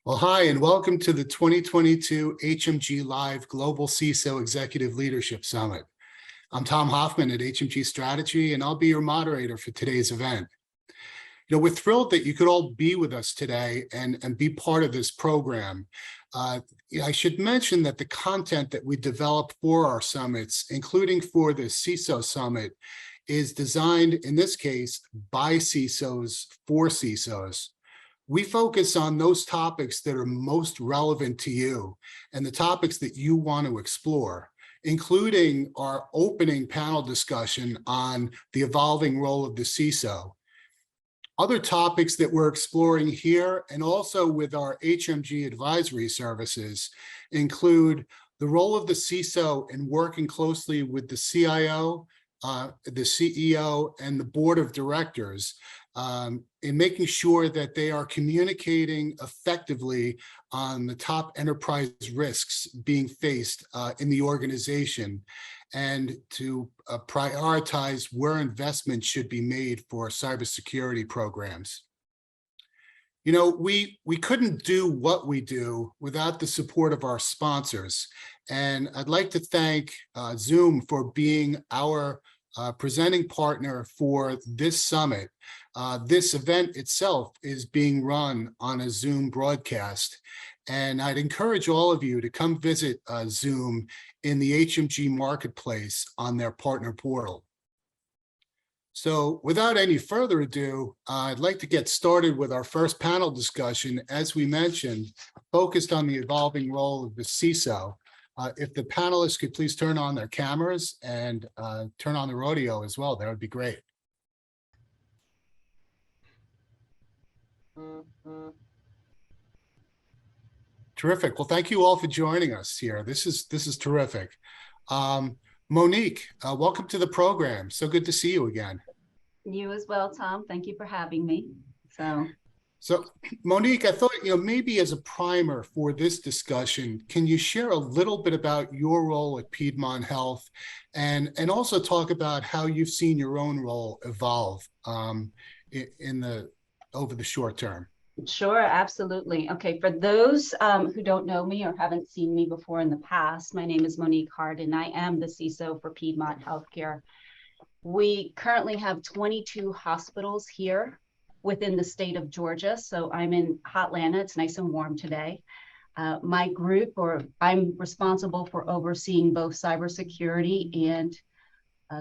Well, hi, and welcome to the 2022 HMG Live Global CISO Executive Leadership Summit. I'm Tom Hoffman at HMG Strategy, and I'll be your moderator for today's event. We're thrilled that you could all be with us today and be part of this program. I should mention that the content that we develop for our summits, including for the CISO Summit, is designed, in this case, by CISOs for CISOs. We focus on those topics that are most relevant to you and the topics that you want to explore, including our opening panel discussion on the evolving role of the CISO. Other topics that we're exploring here and also with our HMG advisory services include the role of the CISO in working closely with the CIO, the CEO, and the board of directors in making sure that they are communicating effectively on the top enterprise risks being faced in the organization, and to prioritize where investment should be made for cybersecurity programs. We couldn't do what we do without the support of our sponsors. And I'd like to thank Zoom for being our presenting partner for this summit. This event itself is being run on a Zoom broadcast. And I'd encourage all of you to come visit Zoom in the HMG Marketplace on their partner portal. So without any further ado, I'd like to get started with our first panel discussion, as we mentioned, focused on the evolving role of the CISO. If the panelists could please turn on their cameras and turn on their audio as well, that would be great. Terrific. Well, thank you all for joining us here. This is terrific. Monique, welcome to the program. So good to see you again. You as well, Tom. Thank you for having me. So Monique, I thought, maybe as a primer for this discussion, can you share a little bit about your role at Piedmont Health and also talk about how you've seen your own role evolve over the short term? Sure, absolutely. Okay, for those who don't know me or haven't seen me before in the past, my name is Monique Hart, and I am the CISO for Piedmont Healthcare. We currently have 22 hospitals here within the state of Georgia. So I'm in Hotlanta. It's nice and warm today. My group, or I'm responsible for overseeing both cybersecurity and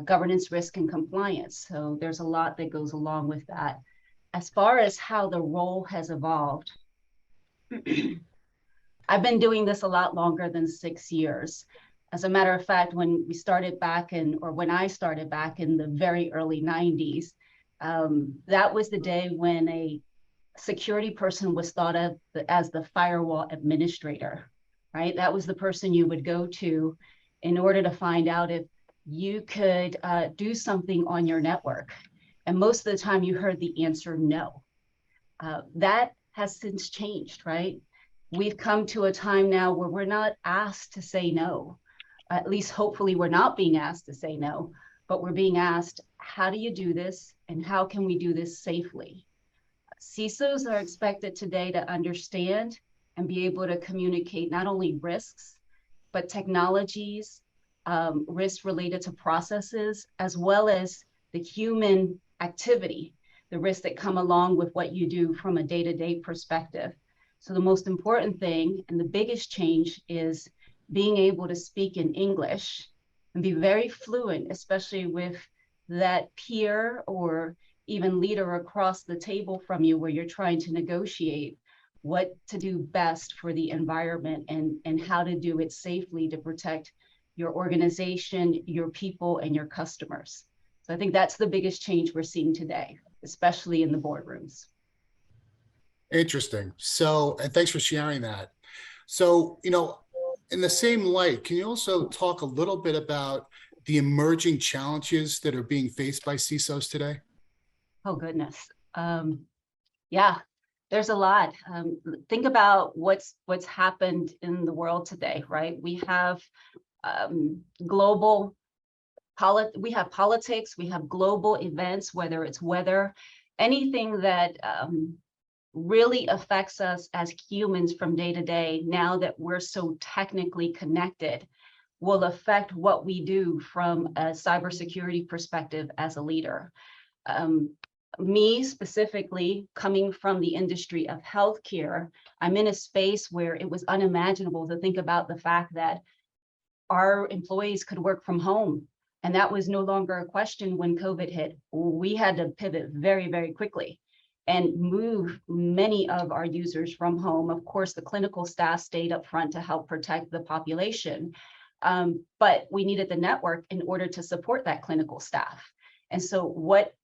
governance, risk, and compliance. So there's a lot that goes along with that. As far as how the role has evolved, I've been doing this a lot longer than 6 years. As a matter of fact, when I started back in the very early 90s, that was the day when a security person was thought of as the firewall administrator, right? That was the person you would go to in order to find out if you could do something on your network. And most of the time you heard the answer no. That has since changed, right? We've come to a time now where we're not asked to say no. At least hopefully we're not being asked to say no, but we're being asked, how do you do this? And how can we do this safely? CISOs are expected today to understand and be able to communicate not only risks, but technologies, risks related to processes, as well as the human activity, the risks that come along with what you do from a day-to-day perspective. So the most important thing and the biggest change is being able to speak in English and be very fluent, especially with that peer or even leader across the table from you where you're trying to negotiate what to do best for the environment and how to do it safely to protect your organization, your people, and your customers. So I think that's the biggest change we're seeing today, especially in the boardrooms. Interesting. So, and thanks for sharing that. So, in the same light, can you also talk a little bit about the emerging challenges that are being faced by CISOs today? Oh, goodness. Yeah, there's a lot. Think about what's happened in the world today, right? We have we have politics, we have global events, whether it's weather, anything that really affects us as humans from day to day, now that we're so technically connected, will affect what we do from a cybersecurity perspective as a leader. Me specifically, coming from the industry of healthcare, I'm in a space where it was unimaginable to think about the fact that our employees could work from home. And that was no longer a question when COVID hit. We had to pivot very, very quickly and move many of our users from home. Of course, the clinical staff stayed up front to help protect the population. But we needed the network in order to support that clinical staff. And so what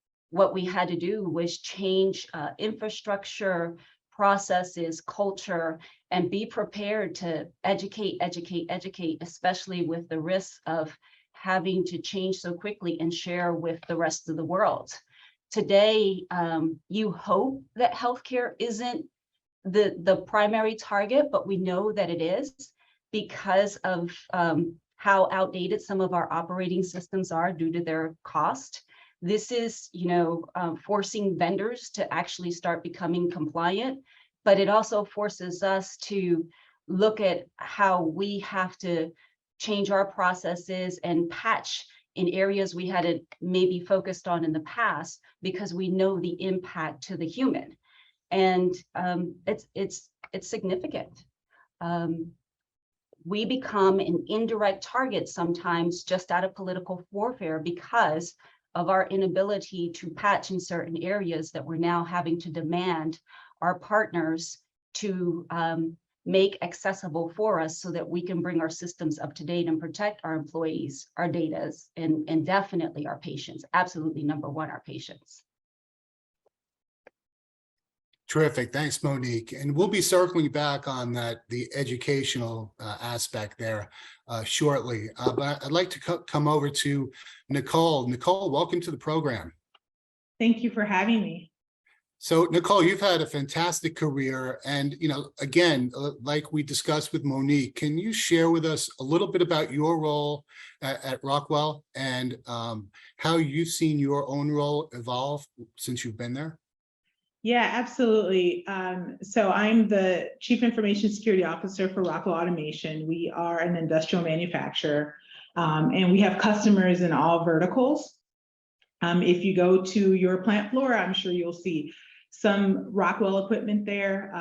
we had to do was change infrastructure, processes, culture, and be prepared to educate, especially with the risk of having to change so quickly and share with the rest of the world. Today, you hope that healthcare isn't the primary target, but we know that it is because of how outdated some of our operating systems are due to their cost. This is, forcing vendors to actually start becoming compliant, but it also forces us to look at how we have to change our processes and patch in areas we hadn't maybe focused on in the past, because we know the impact to the human. And it's significant. We become an indirect target sometimes just out of political warfare because of our inability to patch in certain areas that we're now having to demand our partners to make accessible for us so that we can bring our systems up to date and protect our employees, our data, and definitely our patients. Absolutely, number one, our patients. Terrific. Thanks, Monique. And we'll be circling back on the educational aspect there shortly. But I'd like to come over to Nicole. Nicole, welcome to the program. Thank you for having me. So, Nicole, you've had a fantastic career. And, again, like we discussed with Monique, can you share with us a little bit about your role at Rockwell and how you've seen your own role evolve since you've been there? Yeah, absolutely. So I'm the Chief Information Security Officer for Rockwell Automation. We are an industrial manufacturer, and we have customers in all verticals. If you go to your plant floor, I'm sure you'll see some Rockwell equipment there.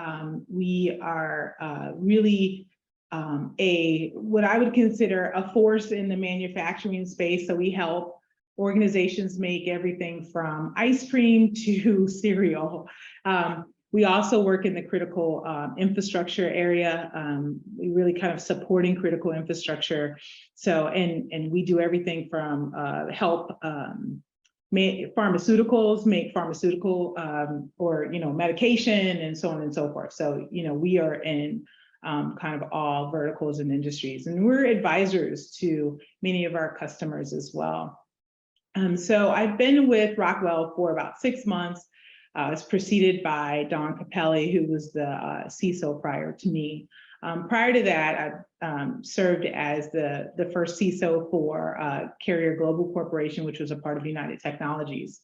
We are really what I would consider a force in the manufacturing space. So we help organizations make everything from ice cream to cereal. We also work in the critical infrastructure area. We really kind of supporting critical infrastructure. So, and we do everything from help make pharmaceuticals, or, medication and so on and so forth. So, we are in kind of all verticals and industries, and we're advisors to many of our customers as well. So I've been with Rockwell for about 6 months. I was preceded by Don Capelli, who was the CISO prior to me. Prior to that, I served as the first CISO for Carrier Global Corporation, which was a part of United Technologies.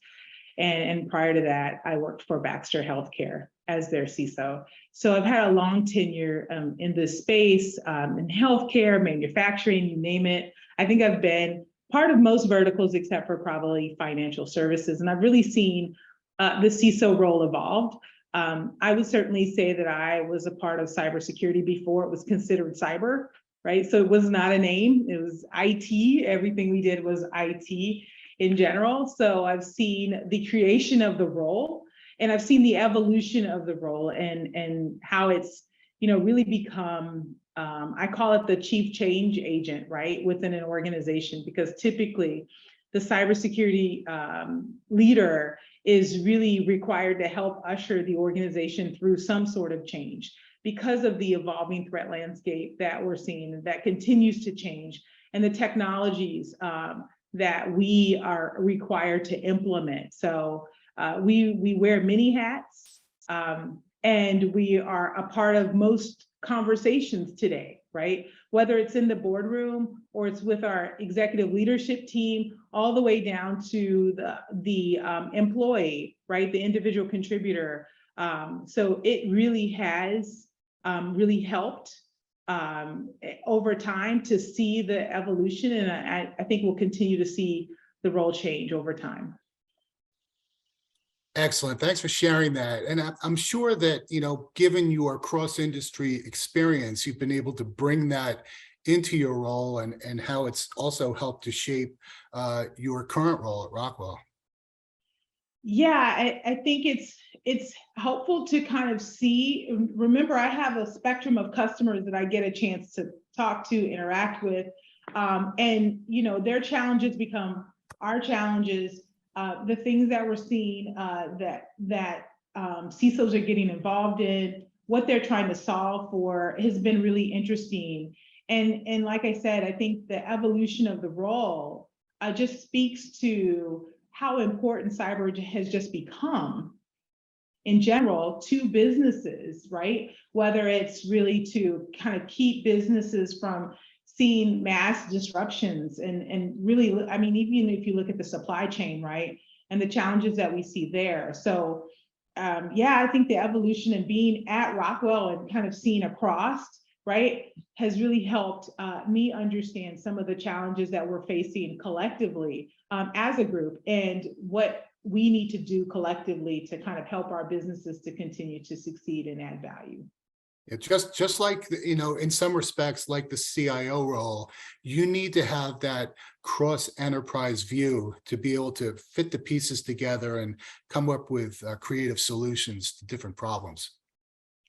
And prior to that, I worked for Baxter Healthcare as their CISO. So I've had a long tenure in this space, in healthcare, manufacturing, you name it. I think I've been part of most verticals except for probably financial services. And I've really seen the CISO role evolve. I would certainly say that I was a part of cybersecurity before it was considered cyber, right? So it was not a name, it was IT. Everything we did was IT in general. So I've seen the creation of the role, and I've seen the evolution of the role and how it's, really become, I call it the chief change agent, right, within an organization, because typically the cybersecurity leader is really required to help usher the organization through some sort of change because of the evolving threat landscape that we're seeing that continues to change, and the technologies that we are required to implement. So we wear many hats, and we are a part of most conversations today, right? Whether it's in the boardroom or it's with our executive leadership team, all the way down to the employee, right? The individual contributor, So it really has really helped over time to see the evolution, and I think we'll continue to see the role change over time. Excellent. Thanks for sharing that. And I'm sure that, given your cross-industry experience, you've been able to bring that into your role and how it's also helped to shape your current role at Rockwell. Yeah, I think it's helpful to kind of see. Remember, I have a spectrum of customers that I get a chance to talk to, interact with, and their challenges become our challenges. The things that we're seeing that CISOs are getting involved in, what they're trying to solve for, has been really interesting. And like I said, I think the evolution of the role just speaks to how important cyber has just become in general to businesses, right? Whether it's really to kind of keep businesses from seeing mass disruptions and really, I mean, even if you look at the supply chain, right? And the challenges that we see there. So yeah, I think the evolution and being at Rockwell and kind of seeing across, right, has really helped me understand some of the challenges that we're facing collectively as a group, and what we need to do collectively to kind of help our businesses to continue to succeed and add value. It's just like, in some respects, like the CIO role, you need to have that cross-enterprise view to be able to fit the pieces together and come up with creative solutions to different problems.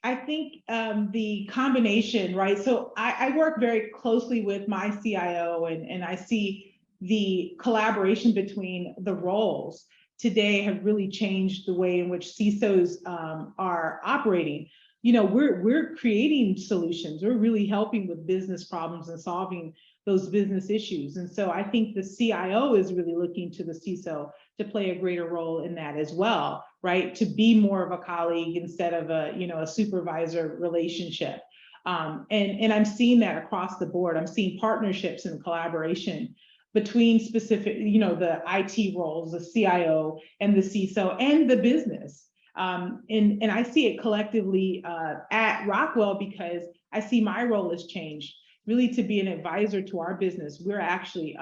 I think the combination, right? So I work very closely with my CIO, and I see the collaboration between the roles today have really changed the way in which CISOs are operating. We're creating solutions. We're really helping with business problems and solving those business issues. And so I think the CIO is really looking to the CISO to play a greater role in that as well, right? To be more of a colleague instead of a supervisor relationship. And I'm seeing that across the board. I'm seeing partnerships and collaboration between specific, the IT roles, the CIO and the CISO and the business. And I see it collectively at Rockwell, because I see my role has changed really to be an advisor to our business. We're actually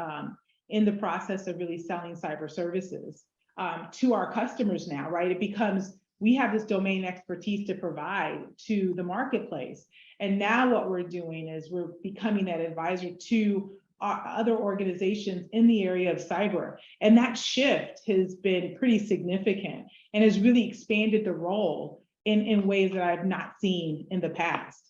in the process of really selling cyber services to our customers now, right? It becomes, we have this domain expertise to provide to the marketplace. And now what we're doing is we're becoming that advisor to other organizations in the area of cyber. And that shift has been pretty significant and has really expanded the role in ways that I've not seen in the past.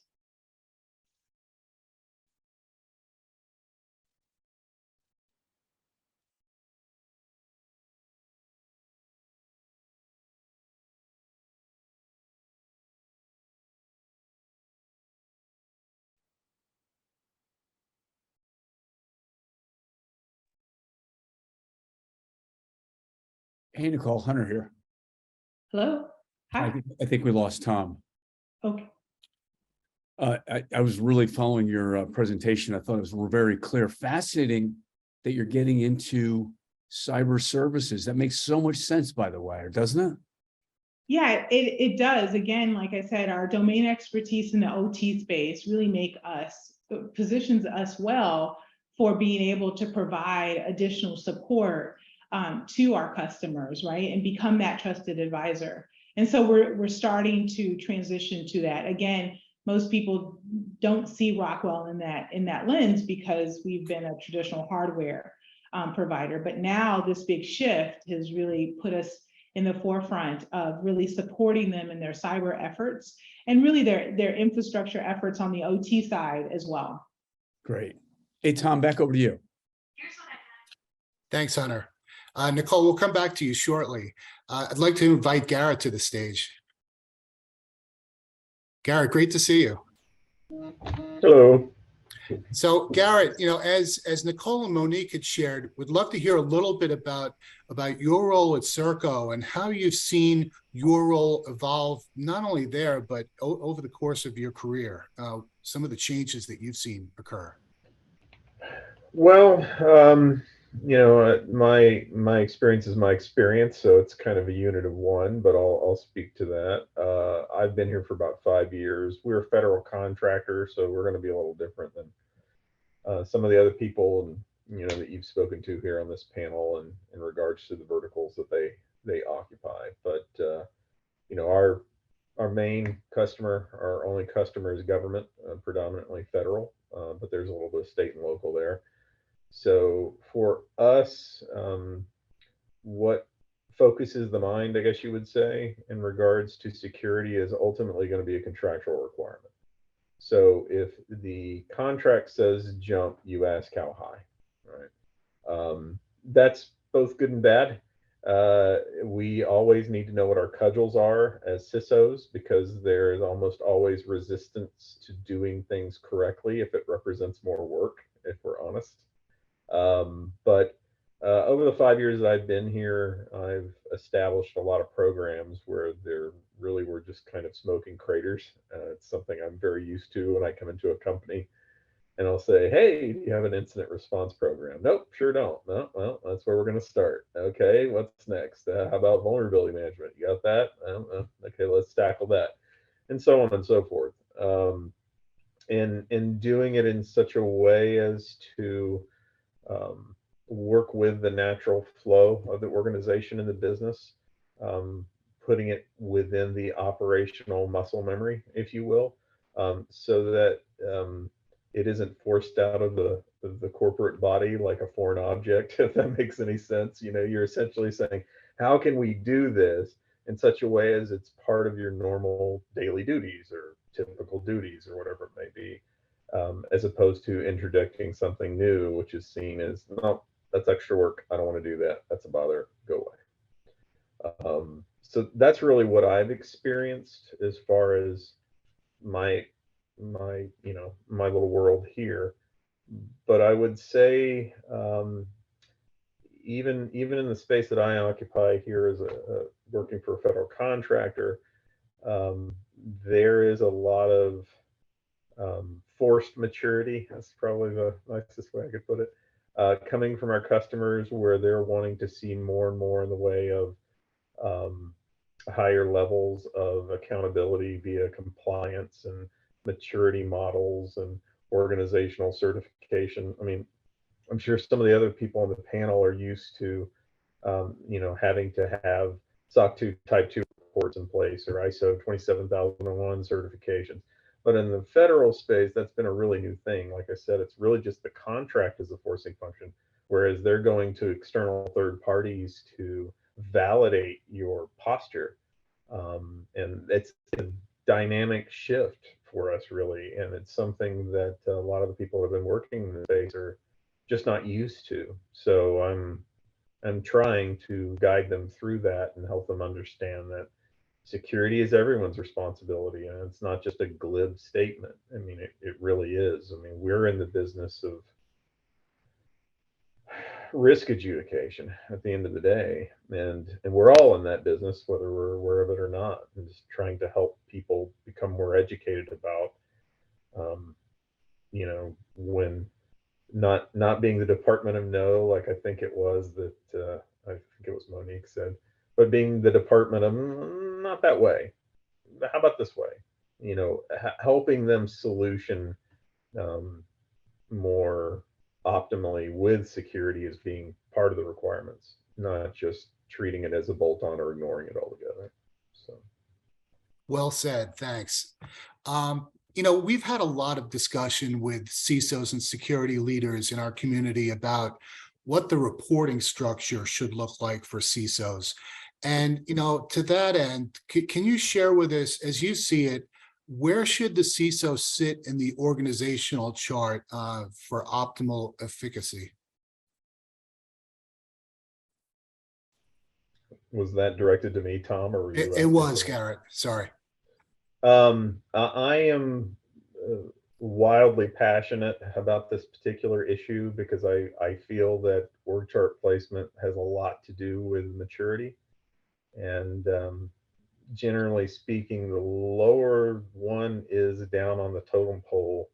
Hey, Nicole, Hunter here. Hello. Hi. I think we lost Tom. Okay. I was really following your presentation. I thought it was very clear. Fascinating that you're getting into cyber services. That makes so much sense, by the way, doesn't it? Yeah, it does. Again, like I said, our domain expertise in the OT space really positions us well for being able to provide additional support to our customers, right? And become that trusted advisor. And so we're starting to transition to that. Again, most people don't see Rockwell in that lens because we've been a traditional hardware provider. But now this big shift has really put us in the forefront of really supporting them in their cyber efforts and really their infrastructure efforts on the OT side as well. Great. Hey, Tom, back over to you. Thanks, Hunter. Nicole, we'll come back to you shortly. I'd like to invite Garrett to the stage. Garrett, great to see you. Hello. So Garrett, as Nicole and Monique had shared, would love to hear a little bit about your role at Serco and how you've seen your role evolve, not only there, but over the course of your career, some of the changes that you've seen occur. Well, My experience is my experience, so it's kind of a unit of one, but I'll speak to that. I've been here for about 5 years. We're a federal contractor, so we're going to be a little different than some of the other people and that you've spoken to here on this panel, and in regards to the verticals that they occupy. But our main customer, our only customer is government, predominantly federal, but there's a little bit of state and local there. So for us, what focuses the mind, I guess you would say, in regards to security is ultimately going to be a contractual requirement. So if the contract says jump, you ask how high, right? That's both good and bad. We always need to know what our cudgels are as CISOs, because there is almost always resistance to doing things correctly if it represents more work, if we're honest. But over the 5 years that I've been here, I've established a lot of programs where there really were just kind of smoking craters. It's something I'm very used to when I come into a company and I'll say, hey, do you have an incident response program? Nope, sure don't. No, well, that's where we're going to start. Okay, what's next? How about vulnerability management? You got that? Okay, let's tackle that. And so on and so forth. And doing it in such a way as to work with the natural flow of the organization and the business, putting it within the operational muscle memory, if you will, so that it isn't forced out of the corporate body like a foreign object, if that makes any sense. You're essentially saying, how can we do this in such a way as it's part of your normal daily duties or typical duties or whatever it may be, as opposed to interjecting something new, which is seen as, no, that's extra work. I don't want to do that. That's a bother. Go away. So that's really what I've experienced as far as my little world here. But I would say, even in the space that I occupy here as a working for a federal contractor, there is a lot of forced maturity. That's probably the nicest way I could put it. Coming from our customers, where they're wanting to see more and more in the way of higher levels of accountability via compliance and maturity models and organizational certification. I mean, I'm sure some of the other people on the panel are used to, having to have SOC 2 Type 2 reports in place or ISO 27001 certifications. But in the federal space, that's been a really new thing. Like I said, it's really just the contract as a forcing function, whereas they're going to external third parties to validate your posture. And it's a dynamic shift for us, really. And it's something that a lot of the people who have been working in the space are just not used to. So I'm trying to guide them through that and help them understand that security is everyone's responsibility, and it's not just a glib statement. I mean, it really is. I mean, we're in the business of risk adjudication at the end of the day, and we're all in that business, whether we're aware of it or not, and just trying to help people become more educated about, when not being the department of no, like I think it was that I think it was Monique said, but being the department of not that way. How about this way? Helping them solution more optimally with security as being part of the requirements, not just treating it as a bolt-on or ignoring it altogether. So, Well said. Thanks. We've had a lot of discussion with CISOs and security leaders in our community about what the reporting structure should look like for CISOs. And, to that end, can you share with us, as you see it, where should the CISO sit in the organizational chart for optimal efficacy? was that directed to me, Tom, or were you? It was, Garrett. Sorry. I am wildly passionate about this particular issue because I feel that org chart placement has a lot to do with maturity. And generally speaking, the lower one is down on the totem pole,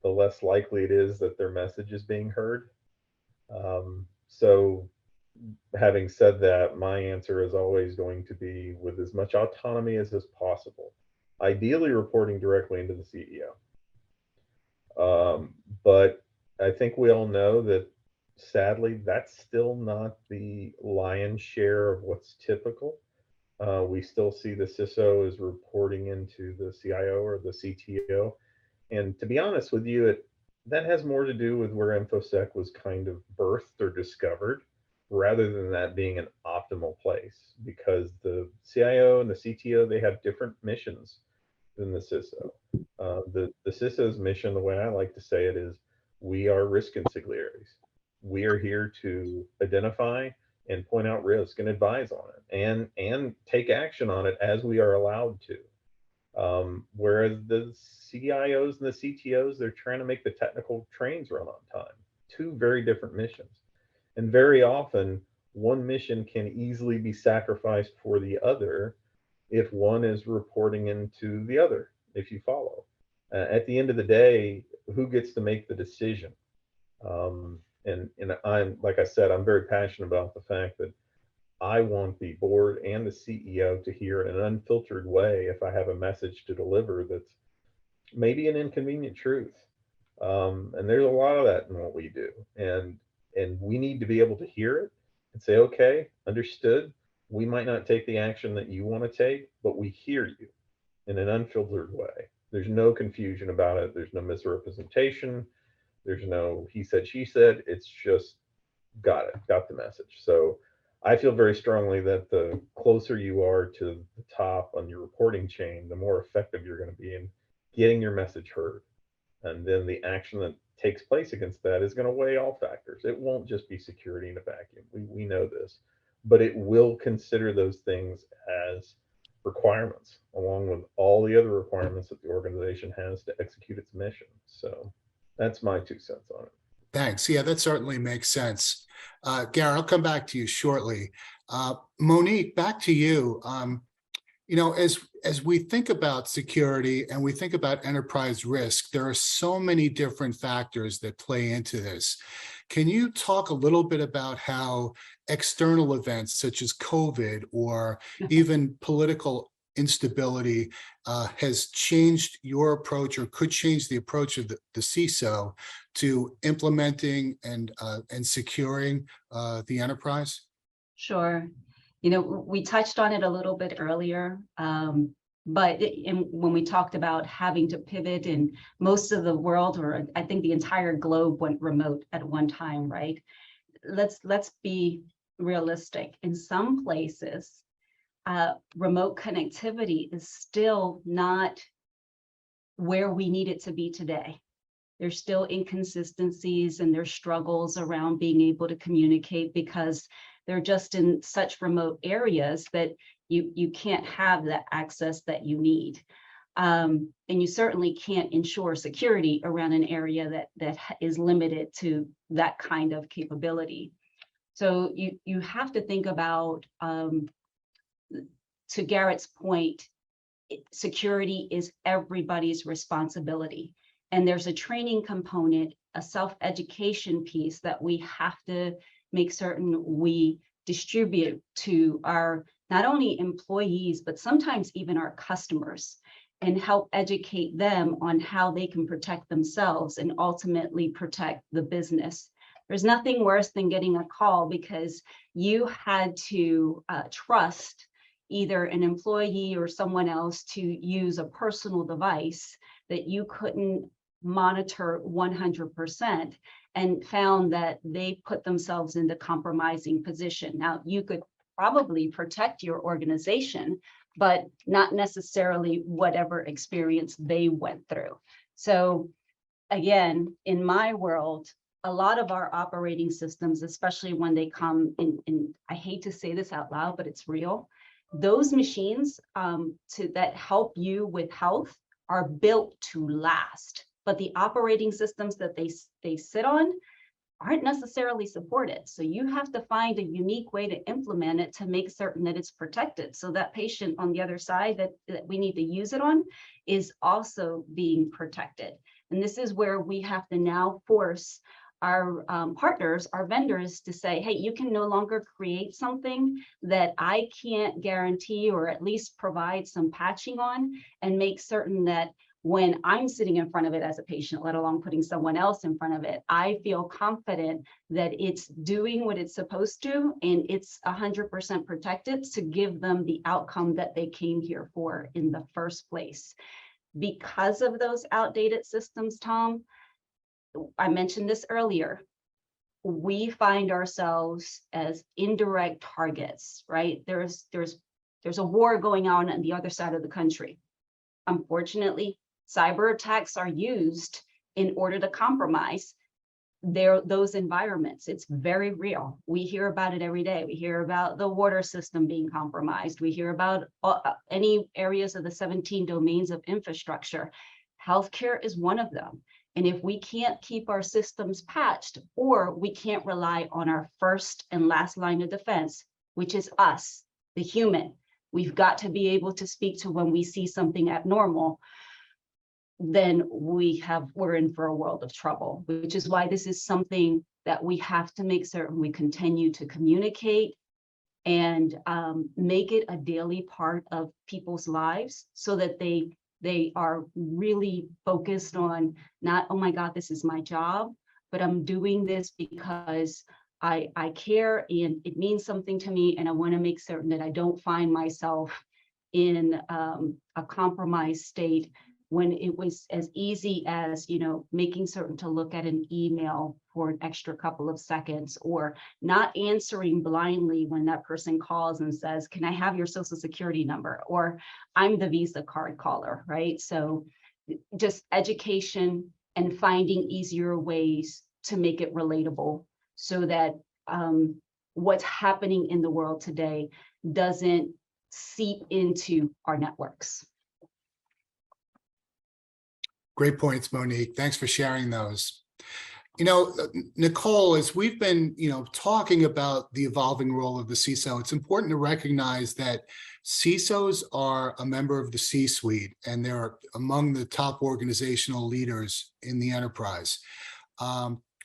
the less likely it is that their message is being heard. So having said that, my answer is always going to be with as much autonomy as is possible, ideally reporting directly into the CEO. But I think we all know that sadly, that's still not the lion's share of what's typical. We still see the CISO is reporting into the CIO or the CTO. And to be honest with you, that has more to do with where InfoSec was kind of birthed or discovered, rather than that being an optimal place, because the CIO and the CTO, they have different missions than the CISO. The CISO's mission, the way I like to say it, is we are risk consigliaries. We are here to identify and point out risk and advise on it and take action on it as we are allowed to. Whereas the CIOs and the CTOs, they're trying to make the technical trains run on time. Two very different missions. And very often, one mission can easily be sacrificed for the other if one is reporting into the other, if you follow. At the end of the day, who gets to make the decision? And I'm, like I said, I'm very passionate about the fact that I want the board and the CEO to hear in an unfiltered way if I have a message to deliver that's maybe an inconvenient truth. And there's a lot of that in what we do. And we need to be able to hear it and say, okay, understood. We might not take the action that you want to take, but we hear you in an unfiltered way. There's no confusion about it. There's no misrepresentation. There's no he said, she said. It's just got the message. So I feel very strongly that the closer you are to the top on your reporting chain, the more effective you're going to be in getting your message heard. And then the action that takes place against that is going to weigh all factors. It won't just be security in a vacuum. We know this, but it will consider those things as requirements, along with all the other requirements that the organization has to execute its mission. So that's my 2 cents on it. Thanks. Yeah, that certainly makes sense. Garrett, I'll come back to you shortly. Monique, back to you. You know, as we think about security and we think about enterprise risk, there are so many different factors that play into this. Can you talk a little bit about how external events such as COVID or even political instability has changed your approach or could change the approach of the CISO to implementing and securing the enterprise? Sure. You know, we touched on it a little bit earlier, but when we talked about having to pivot, and most of the world, or I think the entire globe, went remote at one time, right? Let's be realistic. In some places, remote connectivity is still not where we need it to be today. There's still inconsistencies and there's struggles around being able to communicate because they're just in such remote areas that you can't have the access that you need. And you certainly can't ensure security around an area that is limited to that kind of capability. So you have to think about, to Garrett's point, security is everybody's responsibility. And there's a training component, a self-education piece that we have to make certain we distribute to our not only employees, but sometimes even our customers, and help educate them on how they can protect themselves and ultimately protect the business. There's nothing worse than getting a call because you had to trust either an employee or someone else to use a personal device that you couldn't monitor 100%, and found that they put themselves in the compromising position. Now, you could probably protect your organization, but not necessarily whatever experience they went through. So again, in my world, a lot of our operating systems, especially when they come in, I hate to say this out loud, but it's real. Those machines that help you with health are built to last, but the operating systems that they sit on aren't necessarily supported. So you have to find a unique way to implement it to make certain that it's protected. So that patient on the other side that we need to use it on is also being protected. And this is where we have to now force our partners, our vendors, to say, hey, you can no longer create something that I can't guarantee or at least provide some patching on, and make certain that when I'm sitting in front of it as a patient, let alone putting someone else in front of it, I feel confident that it's doing what it's supposed to, and it's 100% protected to give them the outcome that they came here for in the first place. Because of those outdated systems, Tom, I mentioned this earlier, we find ourselves as indirect targets, right? There's a war going on the other side of the country. Unfortunately, cyber attacks are used in order to compromise those environments. It's very real. We hear about it every day. We hear about the water system being compromised. We hear about any areas of the 17 domains of infrastructure. Healthcare is one of them. And if we can't keep our systems patched, or we can't rely on our first and last line of defense, which is us, the human, we've got to be able to speak to when we see something abnormal, then we're in for a world of trouble, which is why this is something that we have to make certain we continue to communicate and make it a daily part of people's lives, so that they are really focused on not, oh my God, this is my job, but I'm doing this because I care and it means something to me, and I want to make certain that I don't find myself in a compromised state, when it was as easy as, making certain to look at an email for an extra couple of seconds, or not answering blindly when that person calls and says, can I have your social security number? Or I'm the Visa card caller, right? So just education and finding easier ways to make it relatable, so that what's happening in the world today doesn't seep into our networks. Great points, Monique. Thanks for sharing those. Nicole, as we've been, talking about the evolving role of the CISO, it's important to recognize that CISOs are a member of the C-suite, and they're among the top organizational leaders in the enterprise.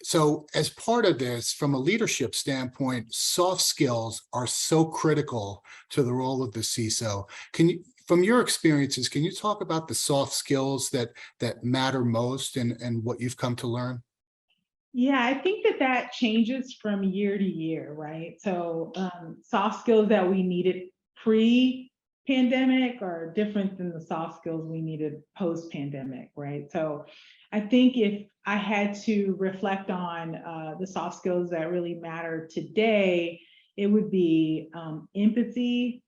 So as part of this, from a leadership standpoint, soft skills are so critical to the role of the CISO. From your experiences, can you talk about the soft skills that matter most and what you've come to learn? Yeah, I think that changes from year to year, right? So soft skills that we needed pre-pandemic are different than the soft skills we needed post-pandemic, right? So I think if I had to reflect on the soft skills that really matter today, it would be empathy,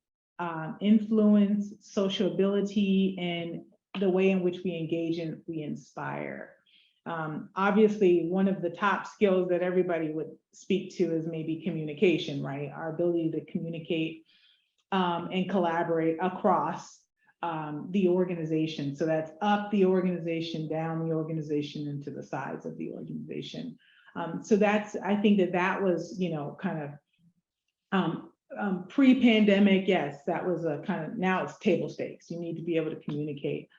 influence, sociability, and the way in which we engage and we inspire. Obviously, one of the top skills that everybody would speak to is maybe communication, right? Our ability to communicate and collaborate across the organization. So that's up the organization, down the organization, and to the sides of the organization. So I think that was, kind of pre-pandemic, yes, that was a kind of, now it's table stakes. You need to be able to communicate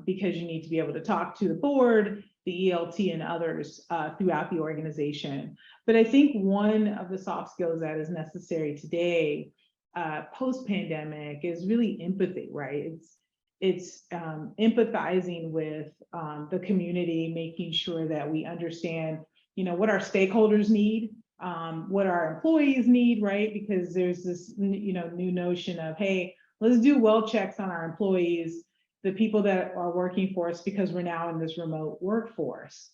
because you need to be able to talk to the board, the ELT, and others throughout the organization. But I think one of the soft skills that is necessary today, post-pandemic, is really empathy, right? It's empathizing with the community, making sure that we understand, what our stakeholders need, what our employees need, right? Because there's this, new notion of, hey, let's do well checks on our employees, the people that are working for us, because we're now in this remote workforce.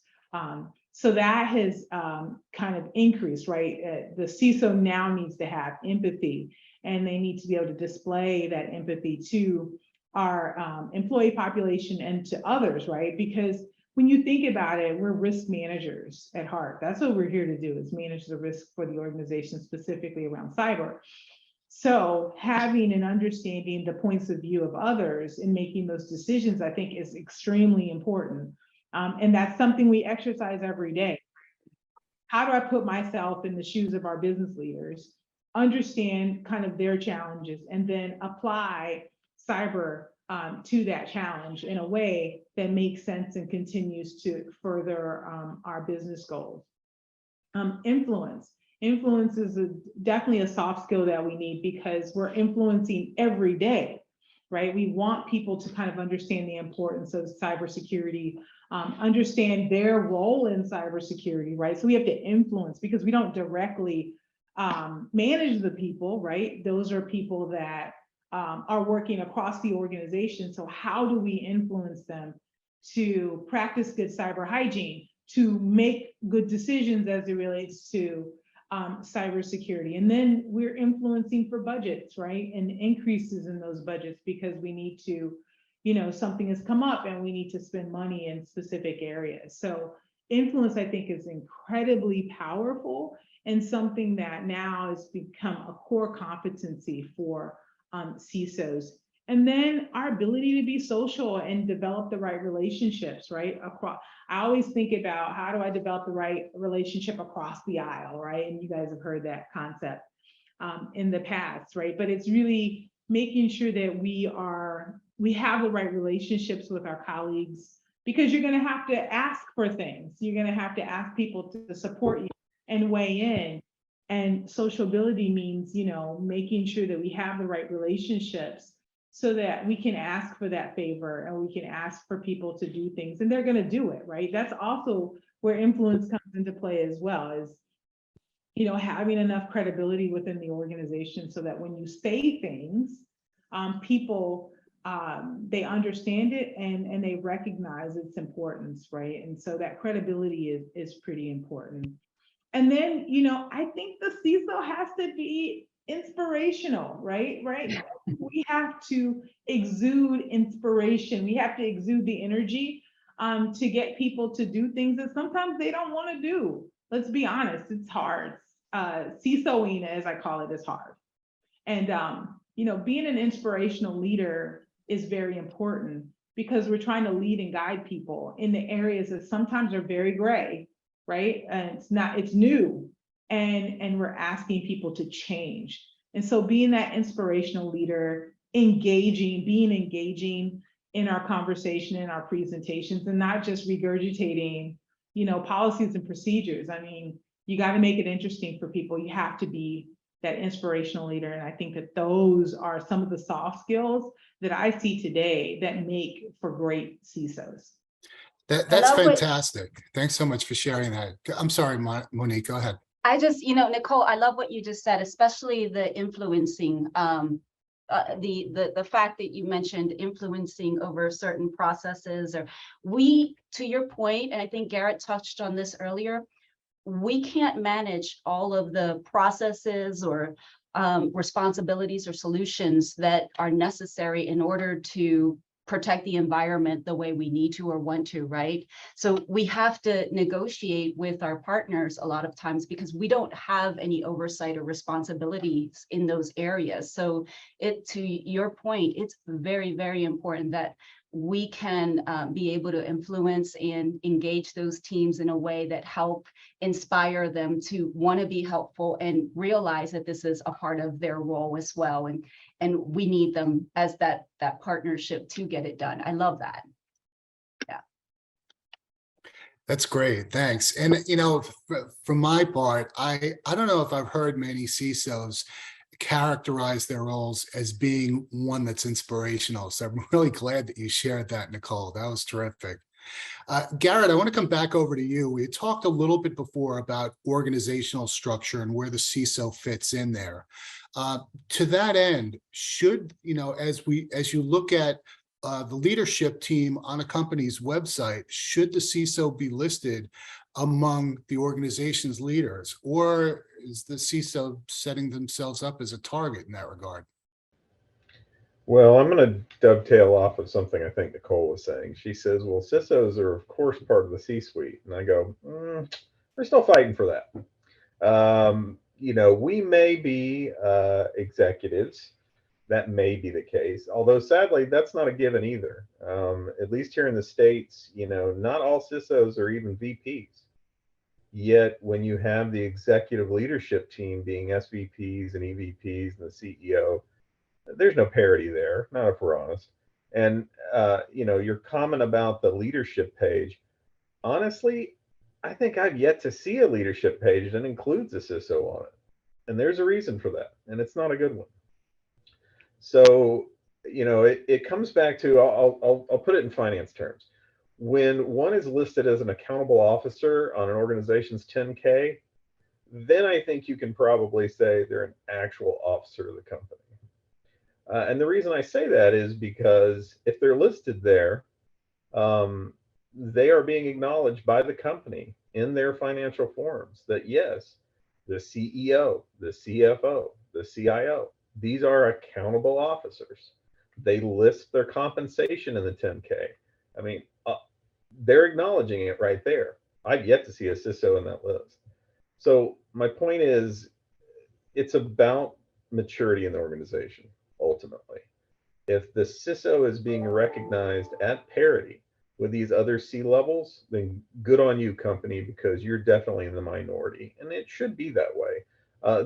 So that has kind of increased, right? The CISO now needs to have empathy, and they need to be able to display that empathy to our employee population and to others, right? Because when you think about it, we're risk managers at Hart. That's what we're here to do, is manage the risk for the organization, specifically around cyber. So having and understanding the points of view of others and making those decisions, I think, is extremely important. And that's something we exercise every day. How do I put myself in the shoes of our business leaders, understand kind of their challenges, and then apply cyber to that challenge in a way that makes sense and continues to further our business goals? Influence. Influence is definitely a soft skill that we need because we're influencing every day, right? We want people to kind of understand the importance of cybersecurity, understand their role in cybersecurity, right? So we have to influence because we don't directly manage the people, right? Those are people that are working across the organization. So how do we influence them to practice good cyber hygiene, to make good decisions as it relates to cybersecurity? And then we're influencing for budgets, right? And increases in those budgets because we need to, you know, something has come up and we need to spend money in specific areas. So influence, I think, is incredibly powerful and something that now has become a core competency for CISOs. And then our ability to be social and develop the right relationships, right? I always think about how do I develop the right relationship across the aisle, right? And you guys have heard that concept in the past, right? But it's really making sure that we have the right relationships with our colleagues, because you're going to have to ask for things. You're going to have to ask people to support you and weigh in. And sociability means, you know, making sure that we have the right relationships so that we can ask for that favor and we can ask for people to do things and they're going to do it, right? That's also where influence comes into play as well, is, you know, having enough credibility within the organization so that when you say things, people, they understand it and they recognize its importance, right? And so that credibility is pretty important. And then, you know, I think the CISO has to be inspirational, right? We have to exude inspiration. We have to exude the energy to get people to do things that sometimes they don't want to do. Let's be honest, it's hard. CISOing, as I call it, is hard. And, you know, being an inspirational leader is very important because we're trying to lead and guide people in the areas that sometimes are very gray, right? And it's new. And we're asking people to change. And so being that inspirational leader, being engaging in our conversation, in our presentations, and not just regurgitating, you know, policies and procedures. I mean, you got to make it interesting for people. You have to be that inspirational leader. And I think that those are some of the soft skills that I see today that make for great CISOs. That's fantastic. Thanks so much for sharing that. I'm sorry, Monique, go ahead. I just, you know, Nicole, I love what you just said, especially the influencing, the fact that you mentioned influencing over certain processes, or to your point, and I think Garrett touched on this earlier, we can't manage all of the processes or responsibilities or solutions that are necessary in order to protect the environment the way we need to or want to, right? So we have to negotiate with our partners a lot of times because we don't have any oversight or responsibilities in those areas. So to your point, it's very, very important that we can be able to influence and engage those teams in a way that help inspire them to want to be helpful and realize that this is a part of their role as well. And we need them as that partnership to get it done. I love that. Yeah. That's great. Thanks. And, you know, for my part, I don't know if I've heard many CISOs characterize their roles as being one that's inspirational. So I'm really glad that you shared that, Nicole. That was terrific. Garrett, I want to come back over to you. We talked a little bit before about organizational structure and where the CISO fits in there. To that end, should, you know, as you look at the leadership team on a company's website, should the CISO be listed among the organization's leaders, or is the CISO setting themselves up as a target in that regard? Well, I'm going to dovetail off of something I think Nicole was saying. She says, well, CISOs are, of course, part of the C-suite. And I go, we're still fighting for that. You know, we may be executives. That may be the case. Although, sadly, that's not a given either. At least here in the States, you know, not all CISOs are even VPs. Yet, when you have the executive leadership team being SVPs and EVPs and the CEO, there's no parity there, not if we're honest. And, you know, your comment about the leadership page, honestly, I think I've yet to see a leadership page that includes a CISO on it. And there's a reason for that, and it's not a good one. So, it comes back to, I'll put it in finance terms. When one is listed as an accountable officer on an organization's 10K, then I think you can probably say they're an actual officer of the company. And the reason I say that is because if they're listed there, they are being acknowledged by the company in their financial forms that yes, the CEO, the CFO, the CIO, these are accountable officers. They list their compensation in the 10K. I mean, they're acknowledging it right there. I've yet to see a CISO in that list. So my point is, it's about maturity in the organization, ultimately. If the CISO is being recognized at parity with these other C levels, then good on you, company, because you're definitely in the minority, and it should be that way.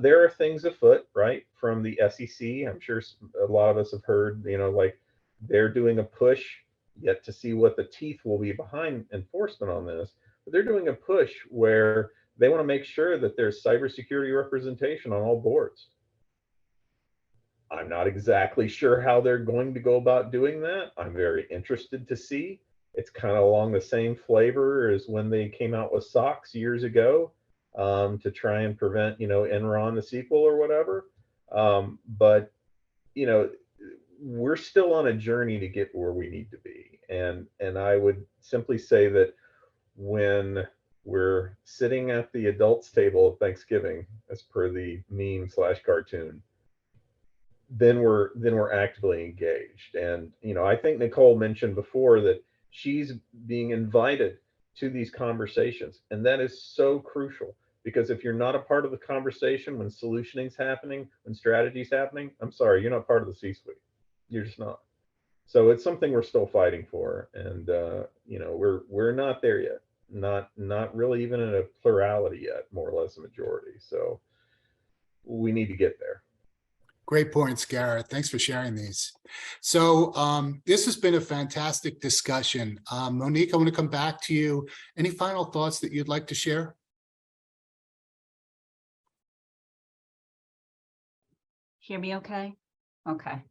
There are things afoot, right, from the SEC. I'm sure a lot of us have heard, like they're doing a push, yet to see what the teeth will be behind enforcement on this, but they're doing a push where they want to make sure that there's cybersecurity representation on all boards. I'm not exactly sure how they're going to go about doing that. I'm very interested to see. It's kind of along the same flavor as when they came out with SOX years ago, to try and prevent, Enron, the sequel or whatever. But, we're still on a journey to get where we need to be. And I would simply say that when we're sitting at the adults table of Thanksgiving, as per the meme/cartoon, then we're actively engaged. And I think Nicole mentioned before that she's being invited to these conversations, and that is so crucial, because if you're not a part of the conversation when solutioning's happening, when strategy's happening, I'm sorry, you're not part of the C-suite. You're just not. So it's something we're still fighting for, and we're not there yet. Not really even in a plurality yet, more or less a majority. So we need to get there. Great points, Garrett. Thanks for sharing these. So this has been a fantastic discussion. Monique, I want to come back to you. Any final thoughts that you'd like to share? Hear me okay? Okay.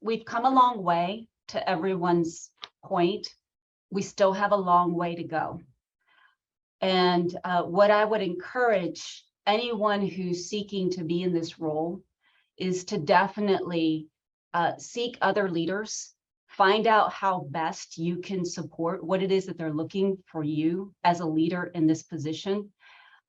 We've come a long way. To everyone's point, we still have a long way to go. And what I would encourage anyone who's seeking to be in this role is to definitely seek other leaders, find out how best you can support what it is that they're looking for you as a leader in this position.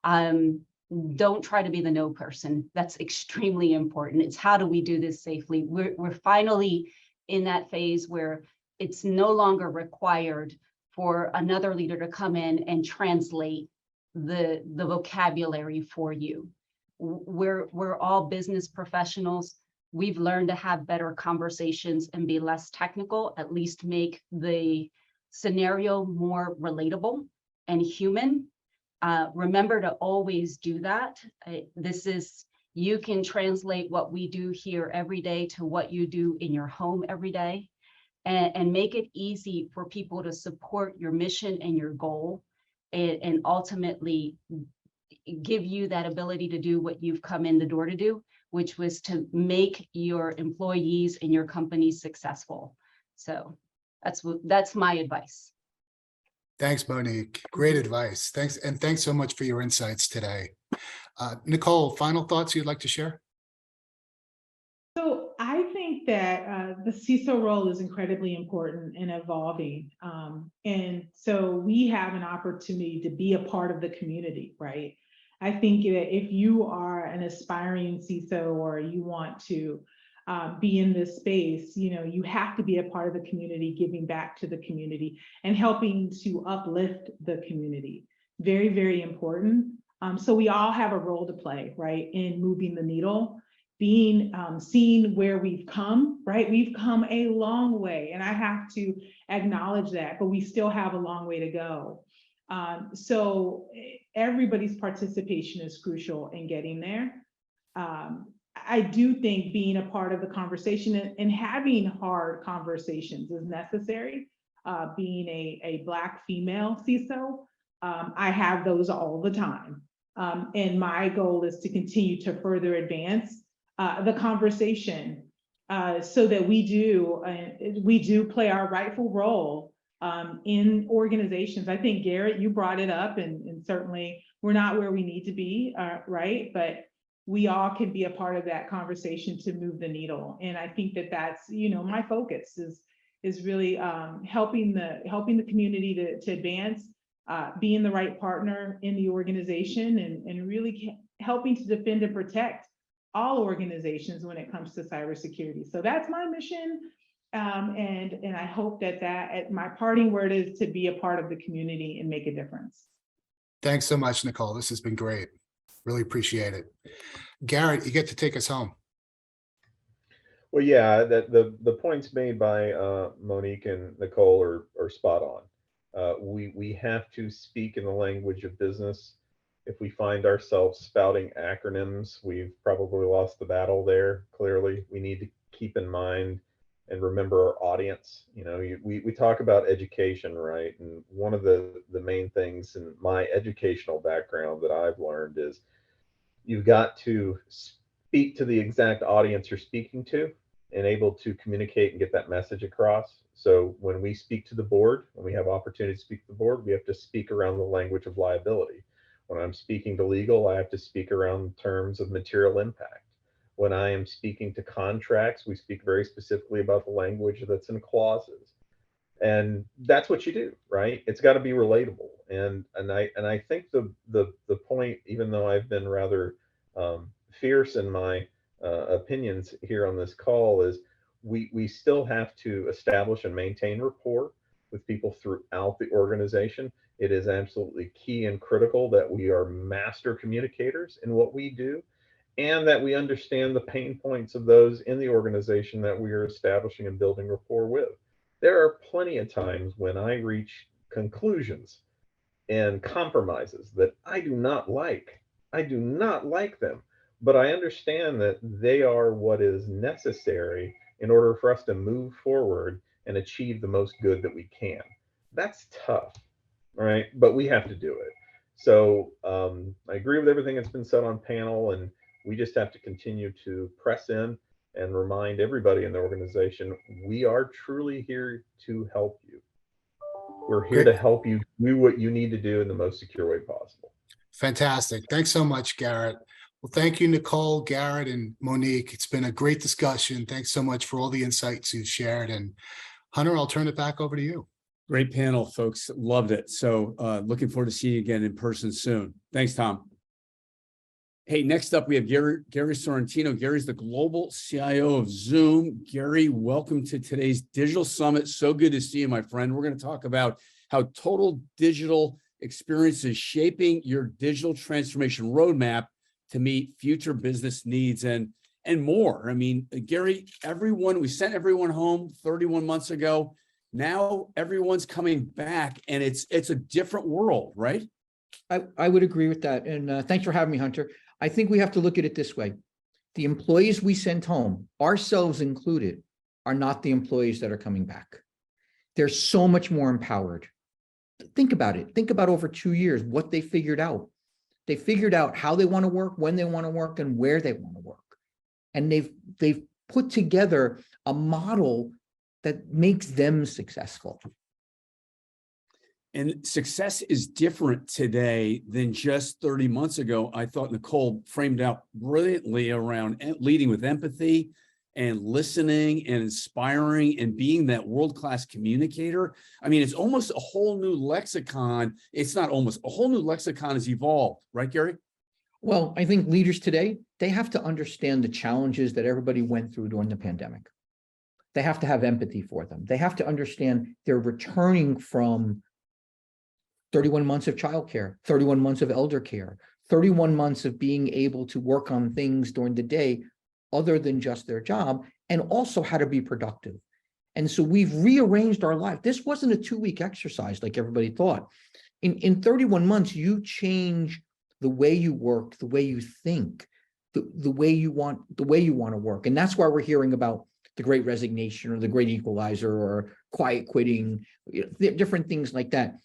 Don't try to be the no person. That's extremely important. It's how do we do this safely? We're finally in that phase where it's no longer required for another leader to come in and translate the vocabulary for you. We're all business professionals. We've learned to have better conversations and be less technical, at least make the scenario more relatable and human. Remember to always do that. You can translate what we do here every day to what you do in your home every day, and make it easy for people to support your mission and your goal, and ultimately give you that ability to do what you've come in the door to do, which was to make your employees and your company successful. So that's my advice. Thanks, Monique. Great advice. Thanks. And thanks so much for your insights today. Nicole, final thoughts you'd like to share? So I think that the CISO role is incredibly important and evolving. And so we have an opportunity to be a part of the community, right? I think that if you are an aspiring CISO or you want to be in this space, you have to be a part of the community, giving back to the community and helping to uplift the community. Very, very important. So we all have a role to play, right, in moving the needle, seeing where we've come, right? We've come a long way, and I have to acknowledge that, but we still have a long way to go. So everybody's participation is crucial in getting there. I do think being a part of the conversation and having hard conversations is necessary. being a Black female CISO, I have those all the time. And my goal is to continue to further advance the conversation so that we do play our rightful role in organizations. I think, Garrett, you brought it up, and certainly we're not where we need to be, right? But we all can be a part of that conversation to move the needle. And I think that that's, my focus is really helping the community to advance, being the right partner in the organization, and really helping to defend and protect all organizations when it comes to cybersecurity. So that's my mission. And I hope that my parting word is to be a part of the community and make a difference. Thanks so much, Nicole. This has been great. Really appreciate it. Garrett, you get to take us home. Well, yeah, the points made by Monique and Nicole are spot on. We have to speak in the language of business. If we find ourselves spouting acronyms, we've probably lost the battle there. Clearly, we need to keep in mind and remember our audience. We talk about education, right? And one of the main things in my educational background that I've learned is you've got to speak to the exact audience you're speaking to and able to communicate and get that message across. So when we speak to the board, when we have opportunity to speak to the board, we have to speak around the language of liability. When I'm speaking to legal, I have to speak around terms of material impact. When I am speaking to contracts, we speak very specifically about the language that's in clauses. And that's what you do, right? It's got to be relatable. And I think the point, even though I've been rather fierce in my opinions here on this call, is we still have to establish and maintain rapport with people throughout the organization. It is absolutely key and critical that we are master communicators in what we do, and that we understand the pain points of those in the organization that we are establishing and building rapport with. There are plenty of times when I reach conclusions and compromises that I do not like. I do not like them, but I understand that they are what is necessary in order for us to move forward and achieve the most good that we can. That's tough, right? But we have to do it. So I agree with everything that's been said on panel, and we just have to continue to press in and remind everybody in the organization, we are truly here to help you. We're here to help you do what you need to do in the most secure way possible. Fantastic. Thanks so much, Garrett. Well, thank you, Nicole, Garrett, and Monique. It's been a great discussion. Thanks so much for all the insights you've shared. And Hunter, I'll turn it back over to you. Great panel, folks. Loved it. So looking forward to seeing you again in person soon. Thanks, Tom. Hey, next up, we have Gary Sorrentino. Gary's the global CIO of Zoom. Gary, welcome to today's digital summit. So good to see you, my friend. We're going to talk about how total digital experience is shaping your digital transformation roadmap to meet future business needs and more. I mean, Gary, we sent everyone home 31 months ago. Now everyone's coming back, and it's a different world, right? I would agree with that. And thanks for having me, Hunter. I think we have to look at it this way. The employees we sent home, ourselves included, are not the employees that are coming back. They're so much more empowered. Think about it. Think about over 2 years, what they figured out. They figured out how they want to work, when they want to work, and where they want to work. And they've put together a model that makes them successful. And success is different today than just 30 months ago. I thought Nicole framed out brilliantly around leading with empathy and listening and inspiring and being that world-class communicator. I mean, it's almost a whole new lexicon. It's not almost, a whole new lexicon has evolved, right, Gary? Well, I think leaders today, they have to understand the challenges that everybody went through during the pandemic. They have to have empathy for them. They have to understand they're returning from 31 months of childcare, 31 months of elder care, 31 months of being able to work on things during the day other than just their job, and also how to be productive. And so we've rearranged our life. This wasn't a 2-week exercise like everybody thought. In 31 months, you change the way you work, the way you think, the way you want to work. And that's why we're hearing about the Great Resignation or the Great Equalizer or quiet quitting, different things like that.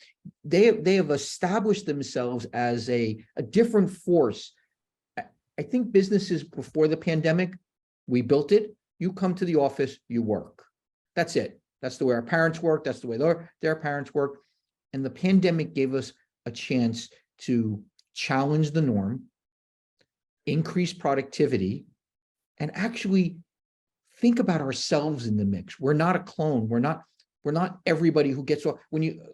They have established themselves as a different force. I think businesses before the pandemic, we built it. You come to the office, you work. That's it. That's the way our parents work. That's the way their parents work. And the pandemic gave us a chance to challenge the norm, increase productivity, and actually think about ourselves in the mix. We're not a clone. We're not everybody who gets off.